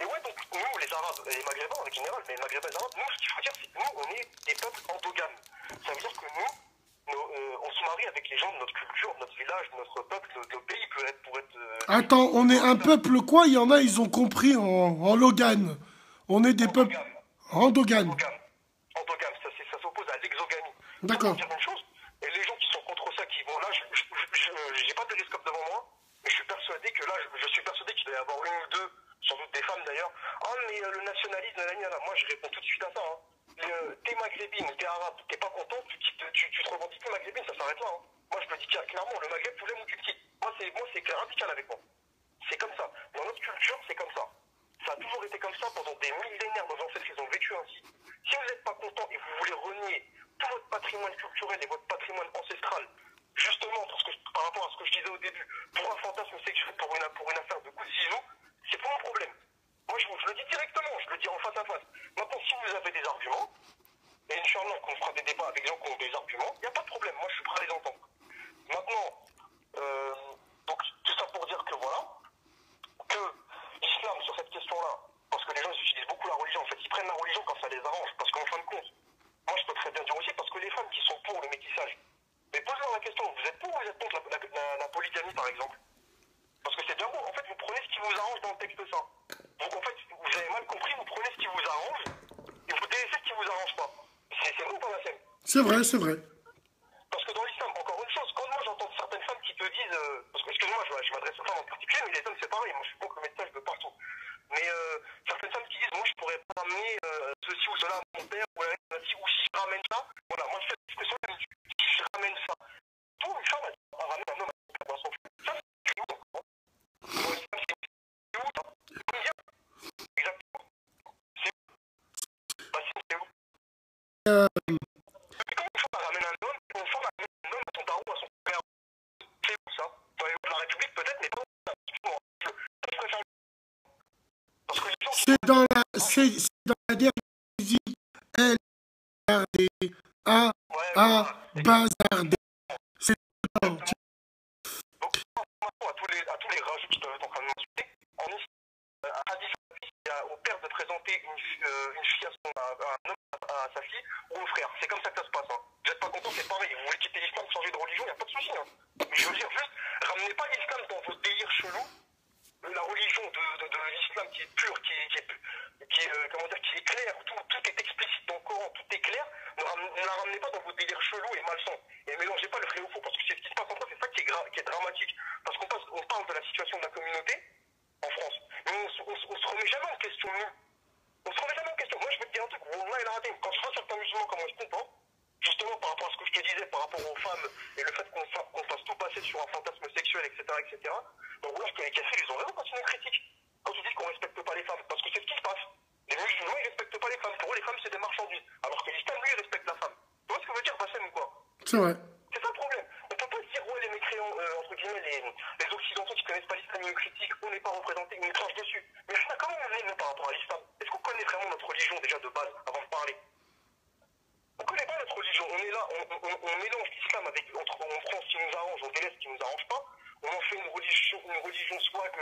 ouais, donc, nous, les Arabes, et les Maghrébins en général, mais les Maghrébins et les Arabes, nous, ce qu'il faut dire, c'est que nous, on est des peuples endogames. Ça veut dire que nous, on se marie avec les gens de notre culture, de notre village, de notre peuple, de notre pays pour être Attends, on est un peuple quoi? Il y en a, ils ont compris en Logan. On est des peuples endogames. Endogame, ça s'oppose à l'exogamie. D'accord. Dire une chose, et les gens qui sont contre ça, qui vont là, j'ai pas de périscope devant moi, mais je suis persuadé que là, je suis persuadé qu'il doit y avoir une ou deux, sans doute des femmes d'ailleurs. Ah, mais le nationalisme, moi je réponds tout de suite à ça. Hein. T'es maghrébine ou t'es arabe, t'es pas content, tu te revendiques plus maghrébine, ça s'arrête là. Hein. Moi je me dis clairement, le Maghreb, tu l'aimes ou tu le quittes. Moi c'est clair, radical avec moi. C'est comme ça. Dans notre culture, c'est comme ça. Ça a toujours été comme ça pendant des millénaires. Nos ancêtres, ils ont vécu ainsi. Si vous n'êtes pas content et vous voulez renier tout votre patrimoine culturel et votre patrimoine ancestral, justement, par rapport à ce que je disais au début, pour un fantasme sexuel, pour une affaire de coups de ciseaux, c'est pas un problème. Moi, je le dis directement, je le dis en face à face. Maintenant, si vous avez des arguments, et Inch'Allah, qu'on fera des débats avec des gens qui ont des arguments, il n'y a pas de problème. Moi, je suis prêt à les entendre. Maintenant, donc, tout ça pour dire que voilà, que l'islam, sur cette question-là, parce que les gens ils utilisent beaucoup la religion, en fait, ils prennent la religion quand ça les arrange, parce qu'en fin de compte, moi je peux très vous arrange dans le texte ça. Donc en fait, vous avez mal compris, vous prenez ce qui vous arrange et vous délaissez ce qui vous arrange pas. C'est bon ou pas, Bassem? C'est vrai, c'est vrai. Parce que dans l'islam, encore une chose, quand moi j'entends certaines femmes qui te disent, parce que excuse-moi, je m'adresse aux femmes en particulier, mais les hommes c'est pareil, moi je suis contre le message de partout. Mais certaines femmes qui disent, moi je pourrais pas amener ceci ou cela à mon père, ou si je ramène ça, voilà, moi je fais ce que ça, si je ramène ça. Tout, une femme, elle va ramener un homme à son père, à son frère. Ça, c'est où, d'accord? Dans l'islam, c'est où, ça? Exactement. C'est où? Bah, c'est où? Quand une femme ramène un homme, une femme ramène un homme à son daron, à son père. C'est où ça? Dans les lois de la République peut-être, mais pas dans je préfère. Parce que les gens. C'est dans la dernière musique, elle bazardé, bazardé. C'est donc, à tous les rageux qui doivent être en train de m'insulter, en islam, un hadith, il y a au père de présenter une fille un homme à sa fille ou au frère. C'est comme ça que ça se passe. Hein. Vous n'êtes pas content, c'est pareil. Vous voulez quitter l'islam, changer de religion, il n'y a pas de souci. Hein. Mais je veux dire juste, ramenez pas l'islam dans vos délires chelous. La religion de l'islam qui est pure, qui est claire, tout est explicite dans le Coran, tout est clair. Ne la ramenez pas dans vos délires chelous et malsains. Et mélangez pas le vrai au faux, parce que c'est ce qui se passe en France, c'est ça qui est dramatique. Parce qu'on parle de la situation de la communauté en France, mais on se remet jamais en question, nous. On se remet jamais en question. Moi, je veux te dire un truc, Wallah, il a raté. Quand je vois certains musulmans, comment ils se comportent, justement par rapport à ce que je te disais, par rapport aux femmes, et le fait qu'on fasse tout passer sur un fantasme sexuel, etc., etc., donc voilà, que les kafirs, ils ont raison quand ils nous critiquent. Quand ils disent qu'on ne respecte pas les femmes, parce que c'est ce qui se passe. Les musulmans, ils ne respectent pas les femmes. Pour eux, les femmes, c'est des marchandises. Alors que l'islam, lui, il respecte la femme. Tu vois ce que veut dire, Bassem, ou quoi? C'est vrai. C'est ça le problème. On ne peut pas se dire, ouais, les mécréants, entre guillemets, les occidentaux qui ne connaissent pas l'islam, ils nous critiquent, on n'est pas représentés, ils nous crachent dessus. Mais comment on est, nous, par rapport à l'islam? Est-ce qu'on connaît vraiment notre religion, déjà, de base, avant de parler? On ne connaît pas notre religion. On est là, on mélange l'islam avec, on prend ce qui nous arrange, on délaisse ce qui ne nous arrange pas. On en fait une religion swag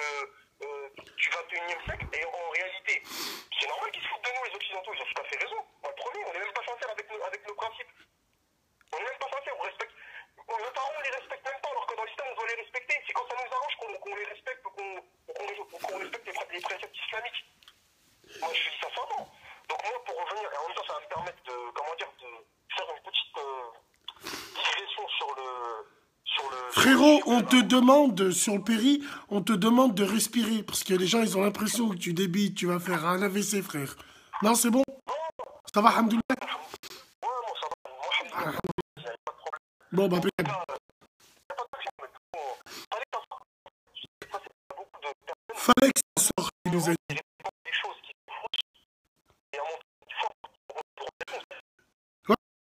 du 21e siècle, et en réalité, c'est normal qu'ils se foutent de nous, les Occidentaux, ils ont tout à fait raison. Moi, le premier, on n'est même pas sincère avec nos principes. On n'est même pas sincère, on respecte. Nos parents, on les respecte même pas, alors que dans l'islam, on doit les respecter. C'est quand ça nous arrange qu'on les respecte, qu'on respecte les préceptes islamiques. Moi, je dis ça sincèrement. Donc moi, pour revenir, et en même temps, ça va me permettre de faire une petite digression sur le... Frérot, on te demande, sur le péri, on te demande de respirer, parce que les gens, ils ont l'impression que tu débites, tu vas faire un AVC, frère. Non, c'est bon? Ça va, alhamdoulilah? Ouais, bon, ça va. Moi, alhamdoulilah, il n'y a pas de problème. Bon, bah, peut-être. Il n'y a pas de souci, mais fallait que ça sorte. Ça, c'est beaucoup de personnes. Fallait que ça sorte, il nous a dit. Des choses qui se foutent, et à mon avis, fort pour des choses.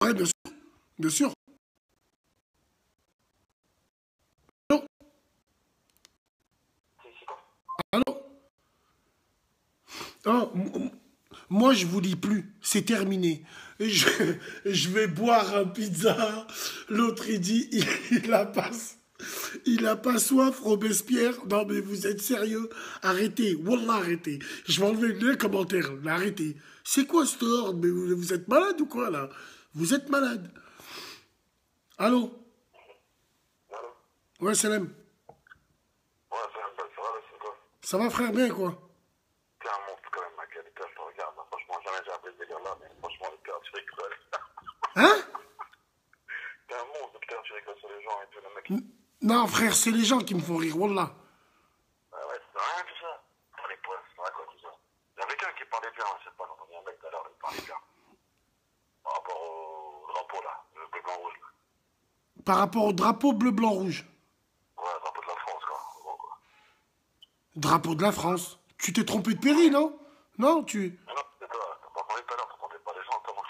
Ouais, bien sûr. Bien sûr. Allô? Oh, moi, je vous lis plus. C'est terminé. Je vais boire un pizza. L'autre, il dit, il a pas soif, Robespierre. Non, mais vous êtes sérieux? Arrêtez. Wallah, arrêtez. Je vais enlever les commentaires. Arrêtez. C'est quoi ce ordre? Mais vous êtes malade ou quoi, là? Vous êtes malade. Allô? Ouais, Salem. Ouais, ça va, c'est quoi? Ça va, frère, bien, quoi? T'es un monstre quand même, ma gueule, je te regarde. Là. Franchement, jamais j'ai appelé ce délire-là, mais franchement, le père, tu rigoles. Hein? T'es un monstre, le père, tu rigoles sur les gens et tout, le mec. Non, frère, c'est les gens qui me font rire, wallah. Ouais, c'est rien tout ça. Pour les points, c'est vrai quoi tout ça. Il y avait quelqu'un qui parlait bien, je sais pas, on a un mec tout à l'heure, il parlait bien. Par rapport au drapeau là, le bleu, blanc, rouge. Par rapport au drapeau bleu, blanc, rouge. Ouais, drapeau de la France, quoi. Bon, quoi. Drapeau de la France. Tu t'es trompé de péri, non? Non, tu... Mais non, c'est toi, t'as pas parlé tout à l'heure, t'entendais pas les gens, comment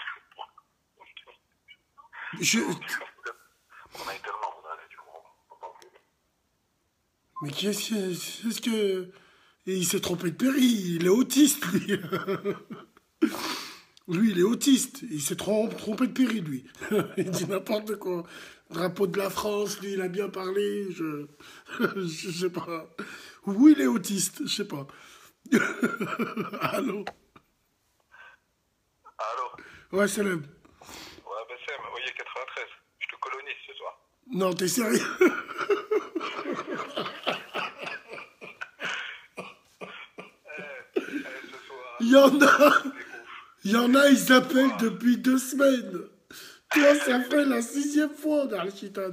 Je... On a été tellement, on a allé, du coup, on n'entend plus. Mais qu'est-ce que... Et il s'est trompé de péri, il est autiste, lui. Lui, il est autiste. Il s'est trompé de péri, lui. Il dit n'importe quoi. Drapeau de la France, lui, il a bien parlé. Je sais pas. Oui, il est autiste, je sais pas. Allô? Allô? Ouais, Salem. Ouais, Bassem, oui, 93. Je te colonise ce soir. Non, t'es sérieux? Il y en a, ils appellent depuis 2 semaines. Toi, ça fait la 6e fois dans le chitan.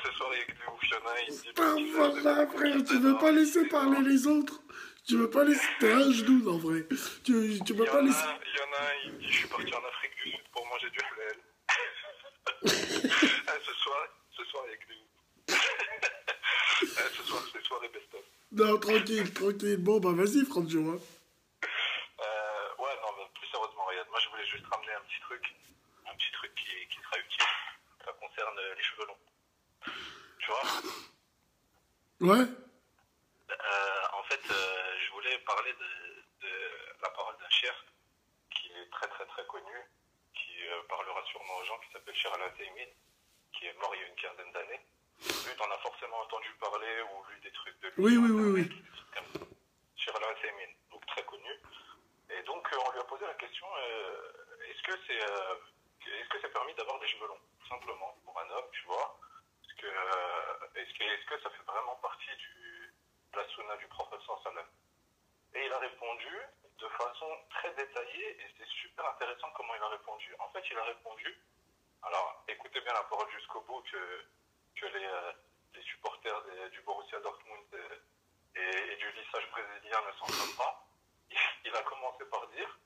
Ce soir, il y a que des ouf, il y en a, il dit... Voilà, frère, tu veux pas laisser parler les autres? Tu veux pas laisser... T'es un genou, en vrai. Tu veux pas laisser... Il y en a, il dit, je suis parti en Afrique du Sud pour manger du halal. Ce soir, il y a que des ouf. Ce soir, est best-of. Non, tranquille. Bon, bah vas-y, Franjo. Hein. Ouais, non, mais plus sérieusement, regarde, moi je voulais juste ramener un petit truc qui sera utile. Ça concerne les cheveux longs. Tu vois? Ouais. En fait, je voulais parler de la parole d'un cher qui est très très très connu, qui parlera sûrement aux gens, qui s'appelle Cheikh Al-Athaymin, qui est mort il y a une quinzaine d'années. Lui, t'en as forcément entendu parler ou lu des trucs de lui. Oui. Cheikh Al-Athaymin, donc très connu. Et donc, on lui a posé la question, est-ce que c'est permis d'avoir des cheveux longs, tout simplement, pour un homme, tu vois? Est-ce que ça fait vraiment partie de la sunna du prophète sallallahu alayhi wa sallam? Et il a répondu de façon très détaillée, et c'est super intéressant comment il a répondu. En fait, il a répondu, alors écoutez bien la parole jusqu'au bout, que les supporters du Borussia Dortmund et du lissage brésilien ne s'entendent pas. Il a commencé par dire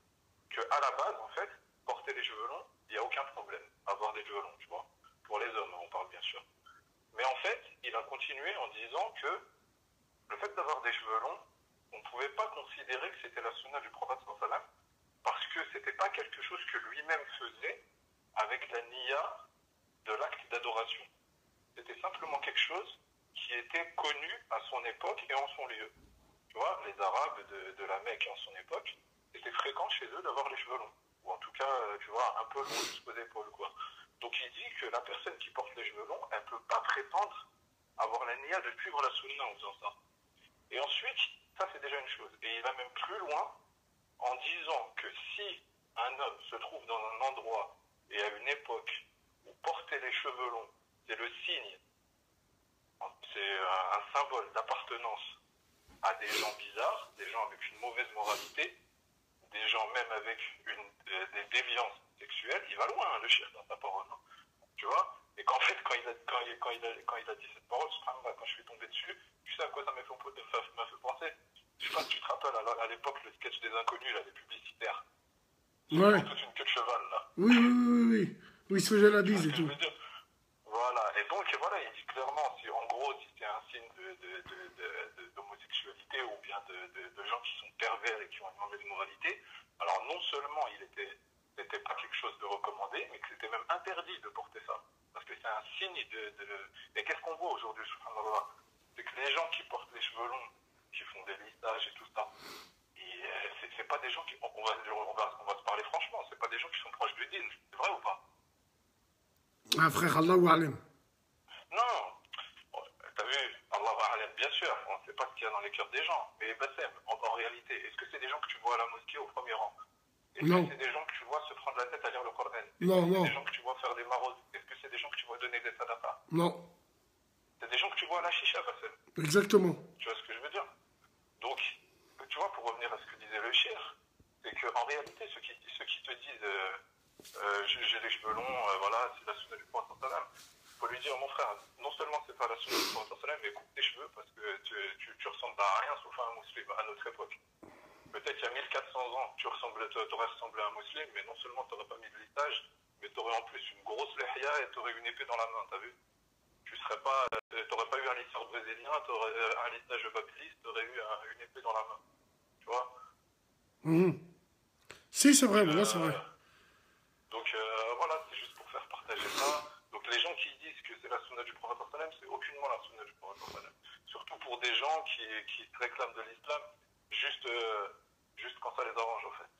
qu'à la base, en fait, porter les cheveux longs, il n'y a aucun problème. Avoir des cheveux longs, tu vois. Pour les hommes, on parle bien sûr. Mais en fait, il a continué en disant que le fait d'avoir des cheveux longs, on ne pouvait pas considérer que c'était la sunna du prophète sallallahu alayhi wa sallam, parce que c'était pas quelque chose que lui-même faisait avec la niya de l'acte d'adoration. C'était simplement quelque chose qui était connu à son époque et en son lieu. Tu vois, les Arabes de la Mecque en son époque, c'était fréquent chez eux d'avoir les cheveux longs. Ou en tout cas, tu vois, un peu longs jusqu'aux épaules, quoi. Donc il dit que la personne qui porte les cheveux longs, elle ne peut pas prétendre avoir la niya de suivre la sunna en faisant ça. Et ensuite, ça c'est déjà une chose. Et il va même plus loin en disant que si un homme se trouve dans un endroit et à une époque où porter les cheveux longs, c'est le signe, c'est un symbole d'appartenance à des gens bizarres, des gens avec une mauvaise moralité, des gens même avec des déviances sexuelles, il va loin, hein, le chef, dans sa parole. Hein. Tu vois? Et qu'en fait, quand il a dit cette parole, quand je suis tombé dessus, tu sais à quoi ça m'a fait penser? Je sais pas si tu te rappelles, à l'époque, le sketch des inconnus, là, des publicitaires. Ouais. Toute une queue de cheval, là. Oui. Oui, il se faisait la bise et tout. Voilà, et donc voilà, il dit clairement, si c'est un signe d'homosexualité ou bien de gens qui sont pervers et qui ont une mauvaise moralité, alors non seulement c'était pas quelque chose de recommandé, mais que c'était même interdit de porter ça. Parce que c'est un signe Et qu'est-ce qu'on voit aujourd'hui, subhanallah? C'est que les gens qui portent les cheveux longs, qui font des lissages et tout ça, c'est pas des gens qui... On va se parler franchement, c'est pas des gens qui sont proches du din, c'est vrai ou pas? Ah frère, Allahu Alam. Non, t'as vu, Allahu Alam, bien sûr, on ne sait pas ce qu'il y a dans les cœurs des gens, mais Bassem, en réalité, est-ce que c'est des gens que tu vois à la mosquée au premier rang? Est-ce que c'est des gens que tu vois se prendre la tête à lire le Coran? Non. C'est des gens que tu vois faire des maraudes? Est-ce que c'est des gens que tu vois donner des sadaqas? Non. C'est des gens que tu vois à la chicha, Bassem. Exactement. Tu vois ce que je veux dire? Donc, tu vois, pour revenir à ce que disait le shir, c'est qu'en réalité, ceux qui te disent j'ai les cheveux longs, voilà, c'est la sunna du prophète sallallahu alayhi wa sallam, il faut lui dire, mon frère, non seulement c'est pas la sunna du prophète sallallahu alayhi wa sallam, mais coupe tes cheveux parce que tu ressembles à rien sauf à un musulman à notre époque. Peut-être il y a 1400 ans, tu aurais ressemblé à un musulman, mais non seulement tu n'aurais pas mis de lissage, mais tu aurais en plus une grosse lihya et tu aurais une épée dans la main, t'as vu? Tu n'aurais pas eu un lissage brésilien, tu aurais un lissage baptiste, tu aurais eu une épée dans la main. Tu vois? Si, c'est vrai, c'est vrai. Donc voilà, c'est juste pour faire partager ça. Donc les gens qui disent que c'est la sunna du prophète sallam, c'est aucunement la sunna du prophète sallam. Surtout pour des gens qui se réclament de l'islam juste quand ça les arrange en fait.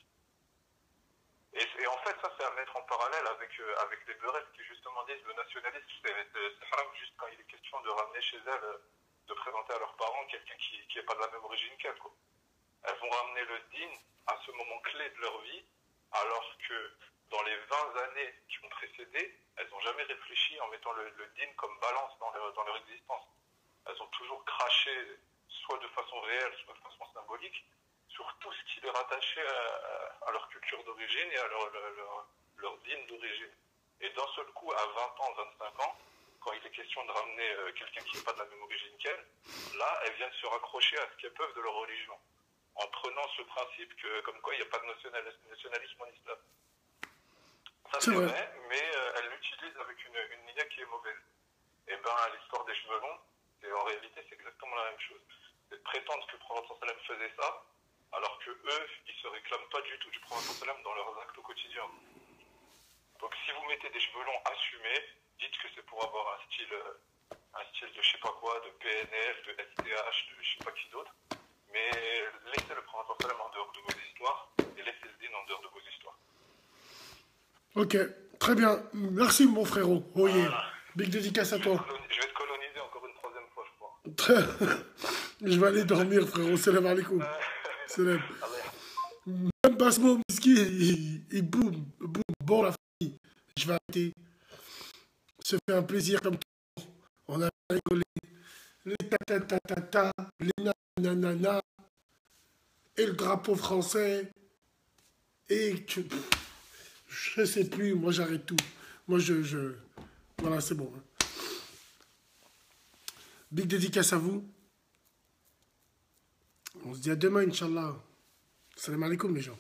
Et en fait, ça c'est à mettre en parallèle avec les beurettes qui justement disent le nationalisme c'est haram juste quand il est question de ramener chez elles, de présenter à leurs parents quelqu'un qui n'est pas de la même origine qu'elles. Elles vont ramener le din à ce moment clé de leur vie, alors que dans les 20 années qui ont précédé, elles n'ont jamais réfléchi en mettant le din comme balance dans leur existence. Elles ont toujours craché, soit de façon réelle, soit de façon symbolique, sur tout ce qui est rattaché à leur culture d'origine et à leur dîme d'origine. Et d'un seul coup, à 20 ans, 25 ans, quand il est question de ramener quelqu'un qui n'est pas de la même origine qu'elle, là, elles viennent se raccrocher à ce qu'elles peuvent de leur religion, en prenant ce principe que, comme quoi il n'y a pas de nationalisme en islam. Ça c'est vrai, mais elles l'utilisent avec une idée qui est mauvaise. Et bien, l'histoire des cheveux longs, en réalité, c'est exactement la même chose. C'est de prétendre que le prophète sallam faisait ça, alors que eux, ils se réclament pas du tout du prophète sallam dans leurs actes au quotidien. Donc, si vous mettez des cheveux longs assumés, dites que c'est pour avoir un style de je sais pas quoi, de PNL, de STH, de je sais pas qui d'autre. Mais laissez le prophète sallam en dehors de vos histoires et laissez le dîn en dehors de vos histoires. Ok, très bien. Merci, mon frérot. Oh yeah. Voilà. Big dédicace à toi. Je vais te coloniser encore une troisième fois, je crois. Je vais aller dormir, frérot. Salam alaikum. Salam. Même Basmo, Miski, il boum, boum. Bon, la famille. Je vais arrêter. Se fait un plaisir comme tout. On a rigolé. Les ta-ta-ta-ta-ta, les nanana, et le drapeau français. Et je sais plus, moi j'arrête tout. Moi voilà, c'est bon. Big dédicace à vous. On se dit à demain, Inch'Allah. Salam alaikum les gens.